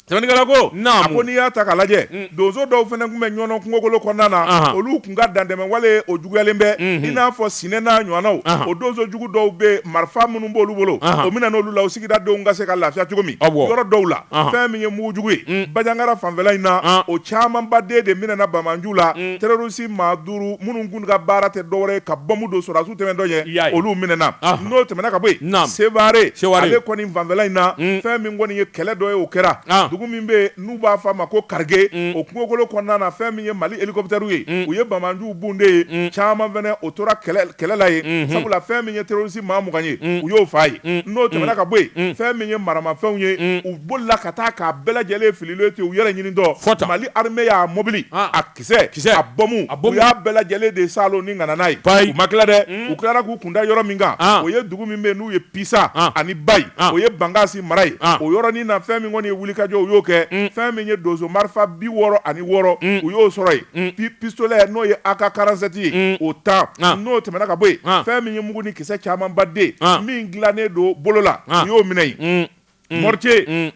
sɛbɛnnikɛla ko a ko n'i y'a ta k'a lajɛ donso dɔw fana tun bɛ ɲɔnɔ kungokolo kɔnɔna na olu tun ka dantɛmɛwale o juguyalen bɛ i n'a fɔ Sinɛ n'a ɲɔgɔnnaw o donso jugu dɔw bɛ marifa minnu b'olu bolo o mina n'olu la o sigida denw ka se ka lafiya cogo min yɔrɔ dɔw la fɛn min ye mugujugu ye Bajangara fanfɛla in na o camanba de minɛna Bamajuw la terroriste maa 5 minnu kun ka baara tɛ dɔwɛrɛ ye ka bɔmu don sɔrɔdasiw tɛmɛntɔ ɲɛ olu minɛna n'o tɛmɛna ka bɔ yen Sevare ale kɔni fanfɛla in na fɛn min kɔni ye kɛlɛ dɔ ye o kɛra dugu min bɛ n'u b'a fɔ a ma ko Karige o kungokolo kɔnɔna na fɛn min ye Mali hélicoptère ye u ye Bamajuw bunde ye caman fɛnɛ o tora kɛlɛ la ye sabula fɛn min ye terroriste maa 20 ye u y'o f'a ye n'o tɛmɛna ka bɔ yen fɛn min ye maramafɛnw ye u bolila ka taa k'a bɛɛ lajɛlen fililen to u yɛrɛ ɲini dɔ Mali armée y'a mobili a kisɛ a bɔmu u y'a bɛɛ lajɛlen de salo ni ŋana n'a ye u ma tila dɛ u tilara k'u kunda yɔrɔ min kan o ye dugu min bɛ yen n'u ye Pisa ani Bayi o ye Bangasi mara ye o yɔrɔnin na fɛn min kɔni ye wulikajɔ u y'o kɛ fɛn min ye donso marifa 66 u y'o sɔrɔ yen pistolet n'o ye AK-47 ye o 10 n'o tɛmɛna ka bɔ yen fɛn min ye mugu ni kisɛ camanba de min dilannen don bolo la u y'o minɛ yen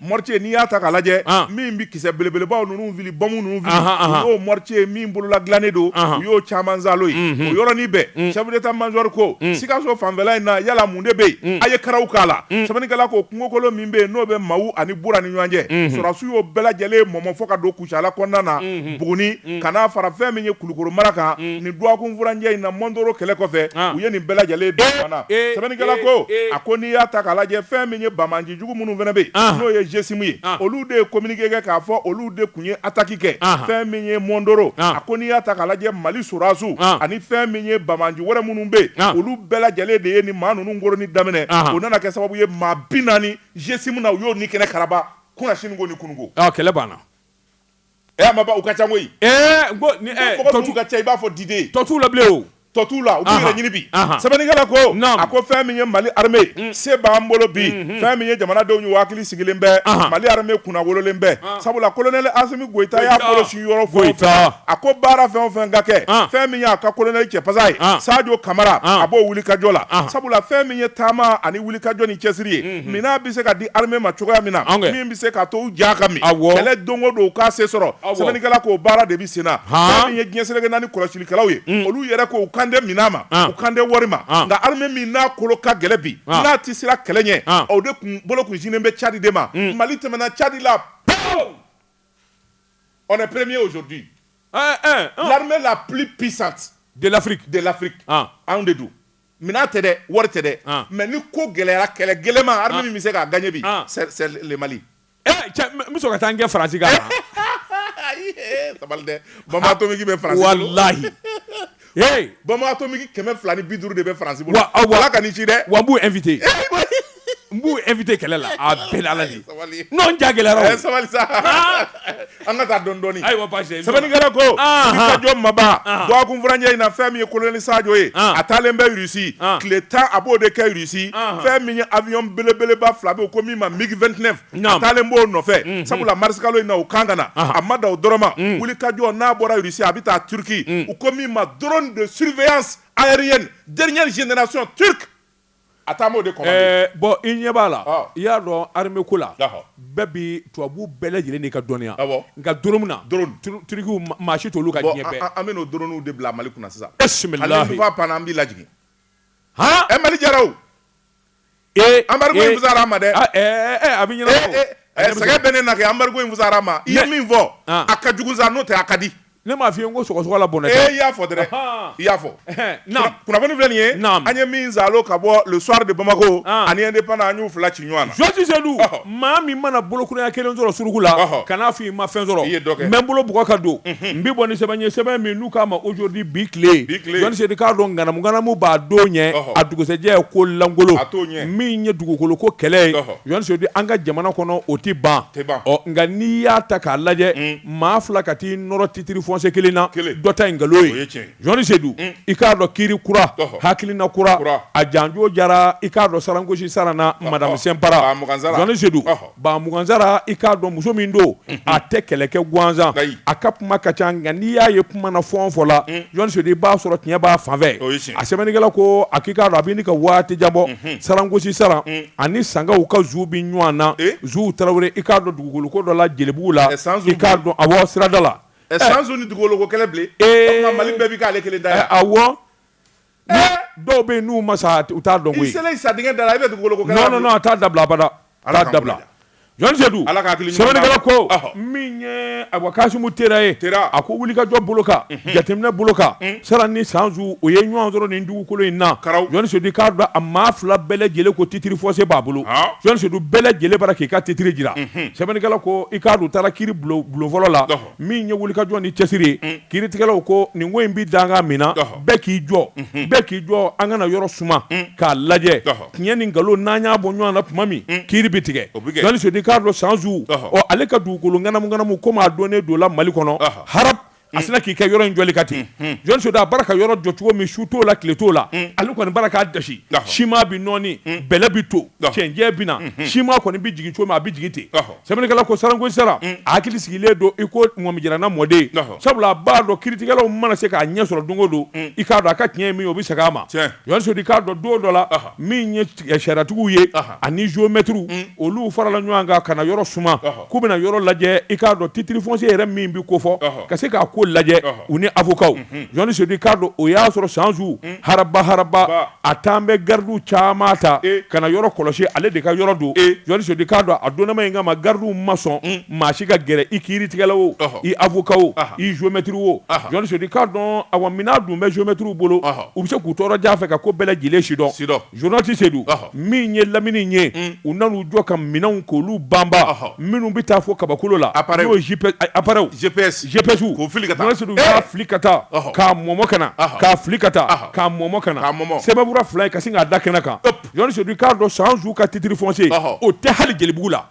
mortier n'i y'a ta k'a lajɛ min bi kisɛ belebelebaw ninnu wili bɔmu ninnu wili u y'o mortier min bolola dilannen don u y'o caman zalo ye o yɔrɔnin bɛɛ chef d'état-major ko Sikaso fanfɛla in na yala mun de bɛ yen a ye karaw k'a la sɛbɛnnikɛla ko kungokolo min bɛ yen n'o bɛ Mawu ani Bura ni ɲɔgɔn cɛ sɔrɔdasiw y'o bɛɛ lajɛlen mɔmɔ fo ka don Kucala kɔnɔna na Buguni ka n'a fara fɛn min ye Kulukoro mara kan nin dɔgɔkun furancɛ in na Mondoro kɛlɛ kɔfɛ u ye nin bɛɛ lajɛlen don fana sɛbɛnnikɛla ko a ko n'i y'a ta k'a lajɛ fɛn min ye Bamaji jugu minnu fana bɛ yen n'o ye jesimu ye olu de ye communiqué kɛ k'a fɔ olu de kun ye attaque kɛ fɛn min ye Mondoro a ko n'i y'a ta k'a lajɛ Mali sɔrɔdasiw ani fɛn min ye bamanji wɛrɛ minnu bɛ yen olu bɛɛ lajɛlen de ye ni maa ninnu ngoroni daminɛ o nana kɛ sababu ye maa 40 jesimu na u y'o ni kɛnɛ karaba kunna siniko ni kunuko kɛlɛ banna maba u ka ca koyi n ko ni tɔtu ka ca i b'a fɔ dide tɔtu la bilen o tɔtu la u b'u yɛrɛ ɲini bi sɛbɛnnikɛla ko a ko fɛn min ye Mali armée se b'an bolo bi fɛn min ye jamanadenw ye hakili sigilen bɛ Mali armée kunna wololen bɛ sabula colonel Asimi Goïta y'a bolo si yɔrɔ fɔ a ko baara fɛn o fɛn ka kɛ fɛn min y'a ka colonel cɛpasa ye Sadio Kamara a b'o wuli kajɔ la sabula fɛn min ye taama ani wuli kajɔ ni cɛsiri ye minɛn bɛ se ka di armée ma cogoya min na min bɛ se ka to u ja ka min kɛlɛ don o don u k'a se sɔrɔ sɛbɛnnikɛla k'o baara de bɛ sen na fɛn min ye diɲɛ seleke naani kɔlɔsilikɛlaw ye olu yɛrɛ ko kande minɛn ma u kande wari ma nka armée min n'a kolo ka gɛlɛ bi n'a ti sera kɛlɛ ɲɛ o de kun bolo kun sinen bɛ Tchad de ma Mali tɛmɛna Tchad la on est premier aujourd'hui l'armée la plus puissante de l'Afrique anw de don minɛn tɛ dɛ wari tɛ dɛ mais ni ko gɛlɛyara kɛlɛ gɛlɛman armée min bɛ se k'a gagner bi c'est le Mali n bɛ sɔn ka taa n kɛ Faransi kan sabali dɛ bombe atomique bɛ Faransi wallahi bombe atomique 250 de bɛ Faransi bolo Ala ka ni ci dɛ wa n b'u invité n b'u invité kɛlɛ la a bɛɛ la Ala de non n ja gɛlɛyara o sabali sa an ka taa dɔɔni dɔɔni ayiwa basi sɛbɛnnikɛla ko Wikajɔ maba dɔgɔkun furancɛ in na fɛn min ye colonel Sadio ye a taalen bɛ Russie tile 10 a b'o de kɛ Russie fɛn min ye avion belebeleba 2 bɛ yen ko min ma MiG 29 a taalen b'o nɔfɛ sabula marisikalo in na o kan ka na a ma da o dɔrɔn ma Wulikajɔ n'a bɔra Russie a bɛ taa Turquie u ko min ma drone de surveillance aérienne dernière génération turque a taa m'o de commandé bon i ɲɛ b'a la i y'a dɔn armée ko la bɛɛ bi tubabu bɛɛ lajɛlen de ka dɔnniya nka drone na Turkiw maa si t'olu ka diɲɛ bɛɛ an bɛ n'o dronew de bila Mali kunna sisan bisimilahi ale panna an b'i lajigin Mali jara o embargo in fusara ma dɛ a bɛ ɲɛnabɔ sɛgɛ bɛ ne na kɛ embargo in fusara ma i ye min fɔ a ka jugu sa n'o tɛ a ka di ne m'a f'i ye n ko sɔgɔsɔgɔ la bɔnɛ i y'a fɔ dɛrɛ i y'a fɔ kunnafoni filɛ nin ye an ye min zalo ka bɔ le soir de Bamako ani indépendant an y'u fila ci ɲɔgɔn na Joti Seydou maa min mana bolokuraya kelen sɔrɔ suruku la kan'a f'i ma fɛn sɔrɔ n bɛ n bolo bugɔ ka don n bɛ bɔ ni sɛbɛn ye sɛbɛn min n'u k'a ma aujourd'hui bi tile Joti Seydou k'a dɔn ŋanamu b'a don ɲɛ a dugusɛjɛ ye ko langolo min ye dugukolo ko kɛlɛ ye Joti Seydou an ka jamana kɔnɔ o ti ban nka n'i y'a ta k'a lajɛ maa fila ka t'i nɔrɔ titiri foncé kelen na dɔ ta ngalon ye Joti Seydou i k'a dɔn kiiri kura hakilina kura a janjo jara i k'a dɔn sarangosi sarana madame Sempara Joti Seydou ba muganzara i k'a dɔn muso min don a tɛ kɛlɛkɛ gansan a ka kuma ka ca nka n'i y'a ye kuma na fɔn fɔ la Joti Seydou i b'a sɔrɔ tiɲɛ b'a fanfɛ a sɛbɛnnikɛla ko a k'i k'a dɔn a bɛ ni ka waati jan bɔ sarangosi sara ani sangaw ka zu bi ɲɔgɔn na zu Tarawele i k'a dɔn dugukolo ko dɔ la Jelibugu la i k'a dɔn awɔ sirada la sans ni dugukolo ko kɛlɛ bilen Mali bɛɛ bi k'ale kelen da yan awɔ dɔw bɛ yen n'u ma sa u t'a dɔn koyi i selen sa dingɛ da la i bɛ dugukolo ko kɛlɛ non a t'a dabila abada a t'a dabila Joti Seydou sɛbɛnnikɛla ko min ye Abuwa Kasimu Tera ye a ko wulikajɔ bolo kan jateminɛ bolo kan sara ni Sanzu o ye ɲɔgɔn sɔrɔ nin dugukolo in na Joti Seydou k'a dɔn a maa fila bɛɛ lajɛlen ko titiri fossé b'a bolo Joti Seydou bɛɛ lajɛlen bara k'i ka titiri jira sɛbɛnnikɛla ko i k'a dɔn u taara kiiri bulon fɔlɔ la min ye wulikajɔ ni cɛsiri ye kiiritigɛlaw ko nin ko in bi danga min na bɛɛ k'i jɔ an kana yɔrɔ suma k'a lajɛ tiɲɛ ni nkalon n'an y'a bɔ ɲɔgɔn na tuma min kiiri bi tigɛ Joti Seydou k'a dɔn Sanzu ale ka dugukolo ŋanamu ko maa donnen don la Mali kɔnɔ harab a sina k'i kɛ yɔrɔ in jɔli ka ten Joti Seydou a bara ka yɔrɔ jɔ cogo min su t'o la tile t'o la ale kɔni bara k'a dasi siman bi nɔɔni bɛlɛ bi to cɛnjɛ bi na siman kɔni bi jigin cogo min a bi jigin ten sɛbɛnnikɛla ko sarangosi sara a hakili sigilen don i ko ŋɔmijirana mɔden sabula a b'a dɔn kiiritigɛlaw mana se k'a ɲɛ sɔrɔ don o don i k'a dɔn a ka tiɲɛ ye min ye o bi segin a ma Joti Seydou k'a dɔn don dɔ la min ye sariyatigiw ye ani géomètres olu farala ɲɔgɔn kan ka na yɔrɔ suma k'u bɛna yɔrɔ lajɛ i k'a dɔn titre foncier yɛrɛ min bi ko fɔ ka se k'a ko lajɛ u ni avocat Jean Sedi Cardo o y'a sɔrɔ sanzu haraba a t'an bɛ gardiw caman ta ka na yɔrɔ kɔlɔsi ale de ka yɔrɔ don Jean Sedi Cardo a donnama in kama gardiw ma sɔn maa si ka gɛrɛ i kiiritigɛla o i avocat o i géomètre o Jean Sedi Cardo awa mina dun bɛ géomètre bolo u bɛ se k'u tɔɔrɔ ja fɛ ka ko bɛɛ lajɛlen sidɔn journaliste Seydou min ye lamini ye u nan'u jɔ ka minɛnw k'olu banba minnu bɛ taa fo kabakolo la n'o ye GPS k'o fili ka taa Seydou y'a fili ka taa k'a mɔmɔ ka na k'a fili ka taa k'a mɔmɔ ka na sɛbɛnfura fila ye ka sin k'a da kɛnɛ kan Jean Sedi Cardo Sanzu ka titre foncier o tɛ hali Jelibugu la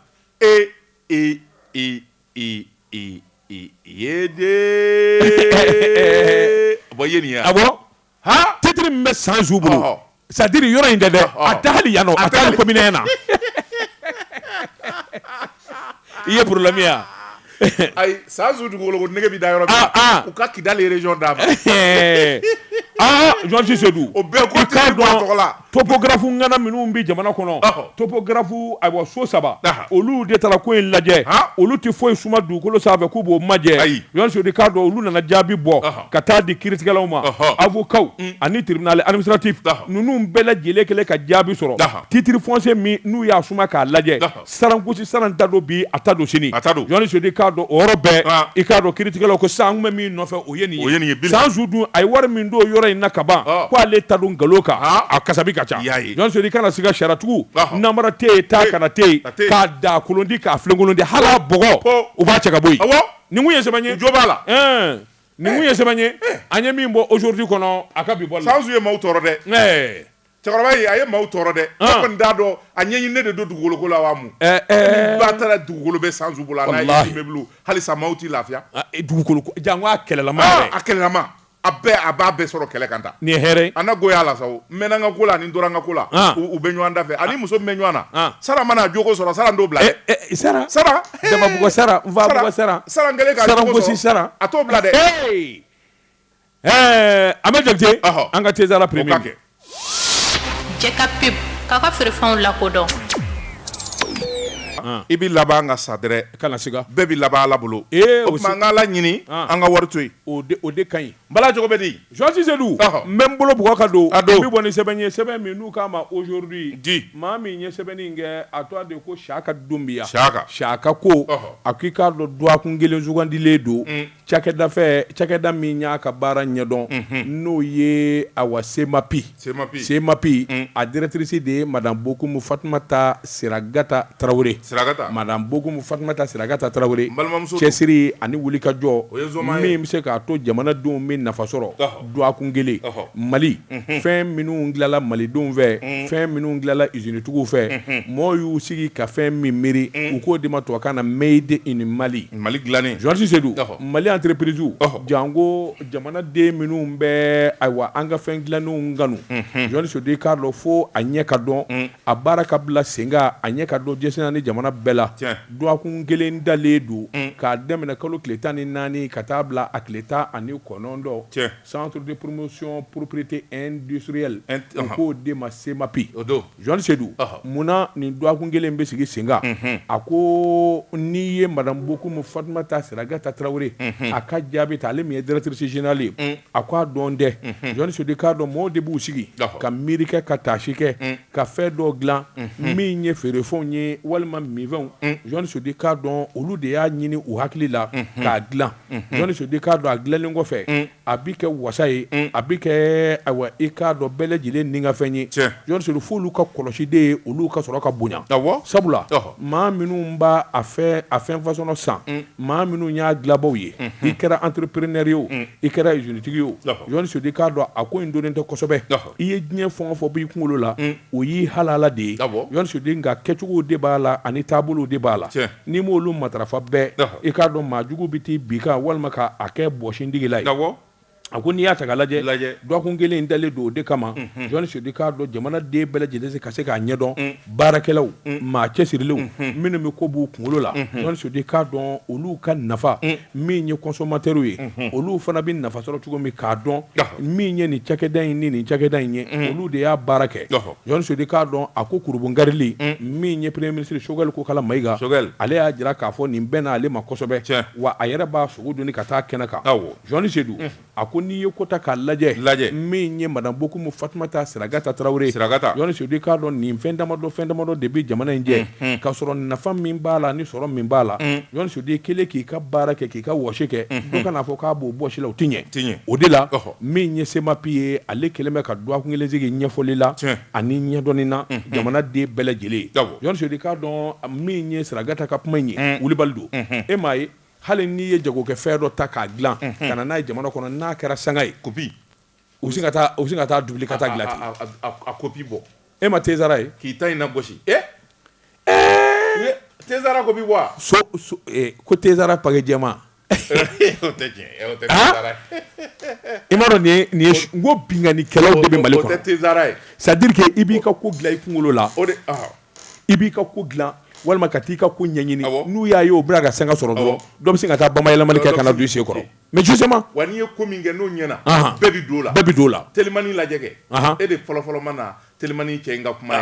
titre min bɛ Sanzu bolo c'est-à-dire yɔrɔ in tɛ dɛ a tɛ hali yan nɔ a tɛ hali commune na i ye problème ya ayi Sanzu dugukolo ko nege bi da yɔrɔ min u ka Kidali région d'a ma Jean Seydou o bɛɛ ko tɔgɔ la topographe ngana minnu bi jamana kɔnɔ topographe ayiwa so saba olu de taara ko in lajɛ olu tɛ foyi suma dugukolo sanfɛ k'u b'o majɛ Jean Sedi Cardo olu nana jaabi bɔ ka taa di kiiritigɛlaw ma avocat ani tribunal administratif ninnu bɛɛ lajɛlen kɛlen ka jaabi sɔrɔ titre foncier min n'u y'a suma k'a lajɛ sarangosi saran ta don bi a ta don sini Jean Sedi Cardo o yɔrɔ bɛɛ i k'a dɔn kiiritigɛlaw ko san kun bɛ min nɔfɛ o ye nin ye Sanzu dun a ye wari min don yɔrɔ in na ka ban ko ale ta don nkalon kan a kasabi ka ca Jean Sedi kana siga saratugu namara tɛ yen taa kana tɛ yen k'a da kolondi k'a filenkolondi hala bɔgɔ u b'a cɛ ka bɔ yen nin kun ye sɛbɛn ye jo b'a la nin kun ye sɛbɛn ye an ye min bɔ aujourd'hui kɔnɔ a ka bi bɔ la Sanzu ye maaw tɔɔrɔ dɛ cɛkɔrɔba ye a ye maaw tɔɔrɔ dɛ ne kɔni t'a dɔn a ɲɛɲini ne de don dugukolo ko la wa mun ba taara dugukolo bɛ Sanzu bolo a n'a ye immeuble halisa maaw t'i lafiya dugukolo jango a kɛlɛlama a kɛlɛlama a b'a bɛɛ sɔrɔ kɛlɛ kan ta nin ye hɛrɛ an na goya la sa o mɛnna n ka ko la ani n tora n ka ko la u bɛ ɲɔgɔn da fɛ ani muso min bɛ ɲɔgɔn na sara mana jogo sɔrɔ sara n t'o bila dɛ sara Dababugu sara Nfabugu sara sara n kɛlen ka jogo sɔrɔ a t'o bila dɛ Ahmed Jakite an ka Tezara premier Jɛ ka pib k'a ka feerefɛnw lakodɔn i bɛ laban ka sa dɛrɛ kana siga bɛɛ bɛ laban Ala bolo o tuma an ka Ala ɲini an ka wari to yen o de ka ɲi Bala jogo bɛ di Jean Seydou n bɛ n bolo bugɔ ka don n bɛ bɔ ni sɛbɛn ye sɛbɛn min n'u k'a ma aujourd'hui maa min ye sɛbɛnni in kɛ a tɔgɔ de ko Saka Dumbiya Saka ko a k'i k'a dɔn duwakun kelen sugandilen don cakɛda min y'a ka baara ɲɛdɔn n'o ye awa Semapi a directrice de ye madame Bokumu Fatumata Siragata Traoré madame Bokumu Fatumata Siragata Traoré cɛsiri ani wulikajɔ min bɛ se k'a to jamanadenw bɛ nafa sɔrɔ duwakun kelen Mali fɛn minnu dilala malidenw fɛ fɛn minnu dilala usine tigiw fɛ mɔgɔw y'u sigi ka fɛn min miiri u k'o de ma tubabukan na made in Mali dilannen Jean Seydou Mali entreprise jango jamanaden minnu bɛ ayiwa an ka fɛn dilannenw kanu Jean Sedi Cardo fo a ɲɛ ka dɔn a baara ka bila sen kan a ɲɛ ka dɔn jɛsɛnna ni jamana bɛɛ la duwakun kelen dalen don k'a daminɛ kalo tile 14 ka taa bila a tile 19 centre de promotion propriété industrielle o k'o de ma Semapi Jean Seydou munna nin duwakun kelen bɛ sigi sen kan a ko n'i ye madame Bokumu Fatumata Siragata Traoré a ka jaabi ta ale min ye directrice générale ye a ko a dɔn dɛ Jean Sedi Cardo mɔgɔw de b'u sigi ka miiri kɛ ka taasi kɛ ka fɛn dɔ dilan min ye feerefɛnw ye walima minfɛnw Jean Sedi Cardo olu de y'a ɲini u hakili la k'a dilan Jean Sedi Cardo a dilanlen kɔfɛ a bi kɛ wasa ye a bi kɛ ayiwa i k'a dɔn bɛɛ lajɛlen ni ka fɛn ye Jean Seydou f'olu ka kɔlɔsiden ye olu ka sɔrɔ ka bonya sabula maa minnu b'a a fɛn fasɔn san maa minnu y'a dilanbaw ye i kɛra entrepreneur ye o i kɛra usine tigi ye o Jean Sedi Cardo a ko in donnen tɛ kosɛbɛ i ye diɲɛ fɛn o fɛn b'i kunkolo la o y'i halala de ye Jean Sedi nka kɛcogow de b'a la ani taabolow de b'a la n'i m'olu matarafa bɛɛ i k'a dɔn maa jugu bɛ t'i bin kan walima k'a kɛ bɔsindigi la ye a ko n'i y'a ta ka lajɛ dɔgɔkun kelen in dalen don o de kama Jɔni Sodi k'a dɔn jamanaden bɛɛ lajɛlen ka se k'a ɲɛdɔn baarakɛlaw maa cɛsirilenw minnu bɛ ko b'u kunkolo la Jɔni Sodi k'a dɔn olu ka nafa min ye consommateurs ye olu fana bɛ nafa sɔrɔ cogo min k'a dɔn min ye nin cakɛda in ni nin cakɛda in ye olu de y'a baara kɛ Jɔni Sodi k'a dɔn a ko kurubungarili min ye premier ministre Choguel Kokala Mayiga ale y'a jira k'a fɔ nin bɛɛ n'ale ma kosɛbɛ wa a yɛrɛ b'a sogo doni ka taa kɛnɛ kan Jɔni Sodi a ko n'i ye kota k'a lajɛ min ye madame Bokumu Fatumata Siragata Traoré Jɔni Sodi k'a dɔn nin fɛn damadɔ de bɛ jamana in jɛ k'a sɔrɔ nafa min b'a la ni sɔrɔ min b'a la Jɔni Sodi kelen k'i ka baara kɛ k'i ka wɔsi kɛ dɔ kan'a fɔ k'a b'o bɔsi la o ti ɲɛ o de la min ye semapi ye ale kelen bɛ ka dɔgɔkun kelen sigi ɲɛfɔli la ani ɲɛdɔnni na jamanaden bɛɛ lajɛlen Jɔni Sodi k'a dɔn min ye Siragata ka kuma in ye wulibali don e m'a ye hali n'i ye jagokɛ fɛn dɔ ta k'a dilan ka na n'a ye jamana kɔnɔ n'a kɛra sanga ye kopi u sin ka taa dubili ka taa dilan ten a kopi bɔ e ma tezara ye k'i ta in na gosi tezara kopi bɔ ko tezara page jɛma o tɛ tezara i m'a dɔn nin ye n ko binganikɛlaw de bɛ Mali kɔnɔ o tɛ tezara ye c'est à dire que i b'i ka ko dilan i kunkolo la i b'i ka ko dilan walima ka t'i ka ko ɲɛɲini n'u y'a ye o bɛna ka sanga sɔrɔ dɔrɔn dɔ bɛ se ka taa bamayɛlɛmali kɛ ka na don i sen kɔrɔ mais justement wa n'i ye ko min kɛ n'o ɲɛna bɛɛ bi don o la Telimani lajɛ kɛ e de fɔlɔ ma na Telimani cɛ in ka kuma ye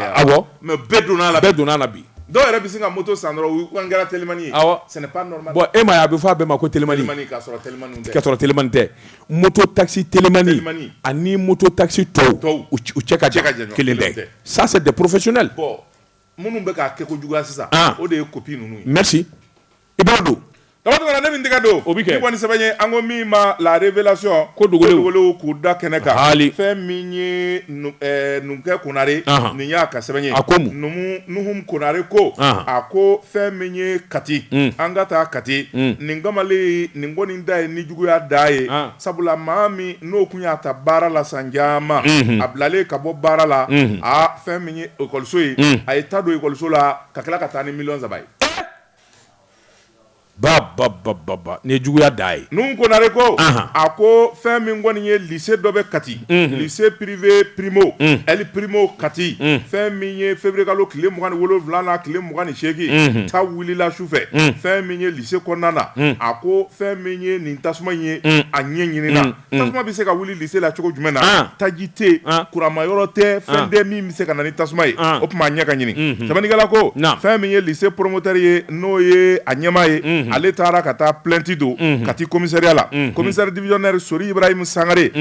mais bɛɛ donna a la bi dɔw yɛrɛ bɛ se ka moto san dɔrɔn u kɛra Telimani ye ce n'est pas normal bon e ma ye a bɛ fɔ a bɛɛ ma ko Telimani k'a sɔrɔ Telimani tɛ moto taxi Telimani ani moto taxi tɔw u cɛ ka jan kelen tɛ ça c'est des professionnels minnu bɛ k'a kɛ ko juguya sisan o de ye copie ninnu ye merci i b'a don Damatɛmɛ ne min tɛgɛ don o bɛ kɛ ni kɔni sɛbɛn ye an ko min ma la révélation ko dogolew k'u da kɛnɛ kan fɛn min ye Numukɛ Konare nin y'a ka sɛbɛn ye a ko mun Nuhum Konare ko a ko fɛn min ye Kati an ka taa Kati nin kamalen nin kɔni da ye ni juguya da ye sabula maa min n'o kun y'a ta baara la san caman a bilalen ka bɔ baara la fɛn min ye ekɔliso ye a ye ta don ekɔliso la ka tila ka taa ni 1,3 ye ba ni juguya da ye Nuhum Konare ko a ko fɛn min kɔni ye lycée dɔ bɛ Kati lycée privé Primo El Primo Kati fɛn min ye février kalo tile 27 na tile 28 ta wulila sufɛ fɛn min ye lycée kɔnɔna na a ko fɛn min ye nin tasuma in ye a ɲɛ ɲinina tasuma bɛ se ka wuli lycée la cogo jumɛn na taji tɛ kuramayɔrɔ tɛ fɛn tɛ min bɛ se ka na ni tasuma ye o tuma a ɲɛ ka ɲini sɛbɛnnikɛla ko fɛn min ye lycée promoteur ye n'o ye a ɲɛmaa ye ale taara ka taa plainte don Kati commissariat la commissaire divisionnaire Sori Ibrahim Sangare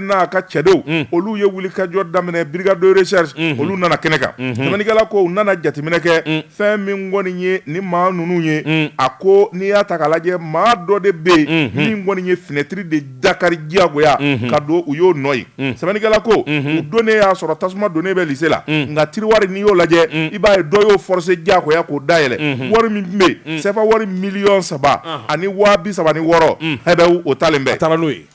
n'a ka cɛdenw olu ye wulikajɔ daminɛ brigade de recherche olu nana kɛnɛ kan sɛbɛnnikɛla ko u nana jateminɛ kɛ fɛn min kɔni ye ni maa ninnu ye a ko n'i y'a ta k'a lajɛ maa dɔ de bɛ yen min kɔni ye fenêtre de dakari diyagoya ka don u y'o nɔ ye sɛbɛnnikɛla ko u donnen y'a sɔrɔ tasuma donnen bɛ lycée la nka tiriwari n'i y'o lajɛ i b'a ye dɔ y'o forcer diyagoya k'o dayɛlɛ wari min bɛ yen CFA wari miliyɔn 3 ani 36,000 bɛ o talen bɛ a taara n'o ye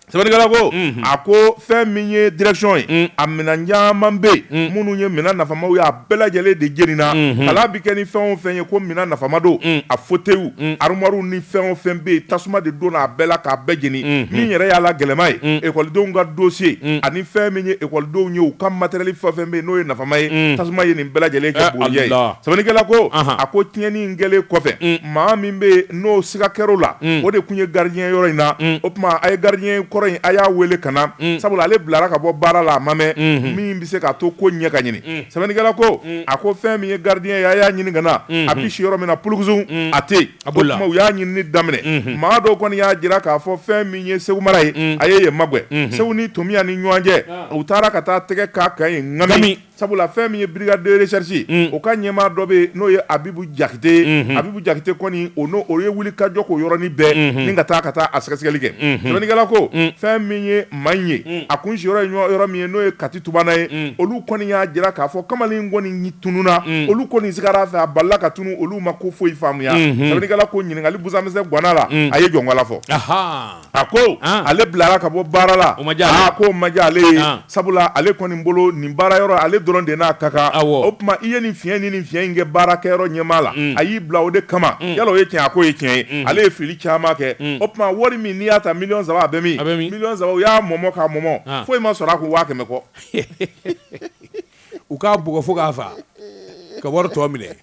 sɛbɛnnikɛla ko a ko fɛn min ye direction ye a minɛn caman bɛ yen minnu ye minɛn nafamaw ye a bɛɛ lajɛlen de jenina kalan bɛ kɛ ni fɛn o fɛn ye ko minɛn nafama don a fauteuils armoires ni fɛn o fɛn bɛ yen tasuma de donna a bɛɛ la k'a bɛɛ jeni min yɛrɛ y'a la gɛlɛma ye ekɔlidenw ka dossier ani fɛn min ye ekɔlidenw ye u ka matériel fɛn o fɛn bɛ yen n'o ye nafama ye tasuma ye nin bɛɛ lajɛlen kɛ boliya ye sɛbɛnnikɛla ko a ko tiɲɛni in kɛlen kɔfɛ maa min bɛ yen n'o siga kɛr'o la o de tun ye gardien yɔrɔ in na o tuma a ye gardien kɔrɔ in a y'a wele ka na sabula ale bilara ka bɔ baara la a ma mɛn min bɛ se ka to ko ɲɛ ka ɲini sɛbɛnnikɛla ko a ko fɛn min ye gardien ye a y'a ɲini ka na a bɛ si yɔrɔ min na pulukusun a tɛ yen o tuma u y'a ɲinini daminɛ maa dɔw kɔni y'a jira k'a fɔ fɛn min ye Segu mara ye a ye yen magwɛ Segu ni Tomiya ni ɲɔgɔn cɛ u taara ka taa tɛgɛ k'a kan yen ŋami sabula fɛn min ye brigade de recherche o ka ɲɛmaa dɔ bɛ yen n'o ye Abibu Jakite Abibu Jakite kɔni o ye wuli ka jɔ k'o yɔrɔnin bɛɛ ni ka taa a sɛgɛsɛgɛli kɛ sɛbɛnnikɛla ko fɛn min ye maa in ye a kun si yɔrɔ ye yɔrɔ min ye n'o ye Kati Tubana ye olu kɔni y'a jira k'a fɔ kamalen kɔni tununa olu kɔni sigara a fɛ a balila ka tunu olu ma ko foyi faamuya sɛbɛnnikɛla ko ɲininkali busamisɛn ganna la a ye jɔnwala fɔ a ko ale bilara ka bɔ baara la ko o ma diya ale ye sabula ale kɔni bolo nin baara yɔrɔ ale dɔrɔn de n'a ka kan o tuma i ye nin fiɲɛ ni nin fiɲɛ in kɛ baarakɛyɔrɔ ɲɛmaa la a y'i bila o de kama yala o ye tiɲɛ a ko ye tiɲɛ ye ale ye fili caman kɛ o tuma wari min n'i y'a ta 1,3 a bɛ min 1,3 u y'a mɔmɔ k'a mɔmɔ foyi ma sɔrɔ a kun 500 kɔ u k'a bugɔ fo k'a fa ka wari tɔ minɛ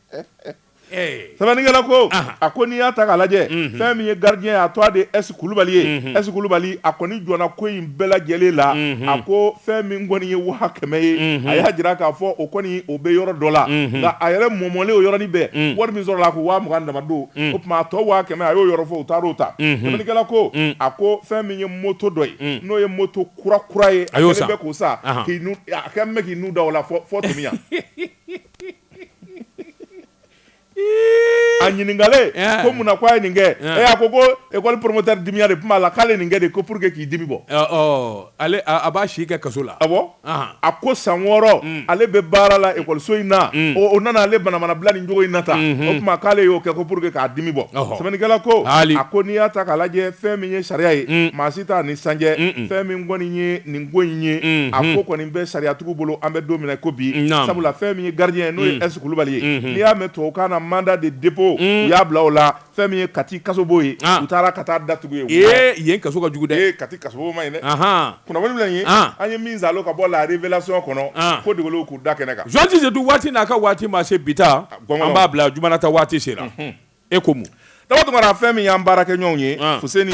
sɛbɛnnikɛla ko a ko n'i y'a ta k'a lajɛ fɛn min ye gardien a tɔ de S Kulubali ye S Kulubali a kɔni jɔnna ko in bɛɛ lajɛlen la a ko fɛn min kɔni ye 500 ye a y'a jira k'a fɔ o kɔni o bɛ yɔrɔ dɔ la nka a yɛrɛ mɔmɔlen o yɔrɔnin bɛɛ wari min sɔrɔla a ko 20 dama don o tuma a tɔ 500 a y'o yɔrɔ fɔ u taar'o ta sɛbɛnnikɛla ko a ko fɛn min ye moto dɔ ye n'o ye moto kura ye a kɛlen bɛ k'o sa a kɛlen bɛ k'i nu da o la fɔ tumi yan a ɲininkale ko munna ko a ye nin kɛ a ko école promoteur dimiya de kuma la k'ale nin kɛ de ko pour que k'i dimi bɔ ale a b'a si kɛ kaso la awɔ a ko san 6 ale bɛ baara la école in na o nana ale banamana bila nin jogo in na ta o kuma k'ale y'o kɛ ko pour que k'a dimi bɔ sɛbɛnnikɛla ko a ko n'i y'a ta k'a lajɛ fɛn min ye sariya ye maa si t'a ni sanjɛ fɛn min kɔni ye nin ko in ye a ko kɔni bɛ sariyatigiw bolo an bɛ don min na ko bi sabula fɛn min ye gardien n'o ye S Kulubali ye n'i y'a mɛn tubabukan na mandat de dépôt u y'a bila o la fɛn min ye Kati kasobo ye u taara ka taa datugu ye yen kaso ka jugu dɛ Kati kasobo ma ɲi dɛ kunnafoni filɛ nin ye an ye min zalo ka bɔ la révélation kɔnɔ ko degelo k'u da kɛnɛ kan Jean Tisetu waati n'a ka waati ma se bita an b'a bila Jumanata waati sera e ko mun Daba Tunkara fɛn min y'an baarakɛɲɔgɔnw ye Fuseni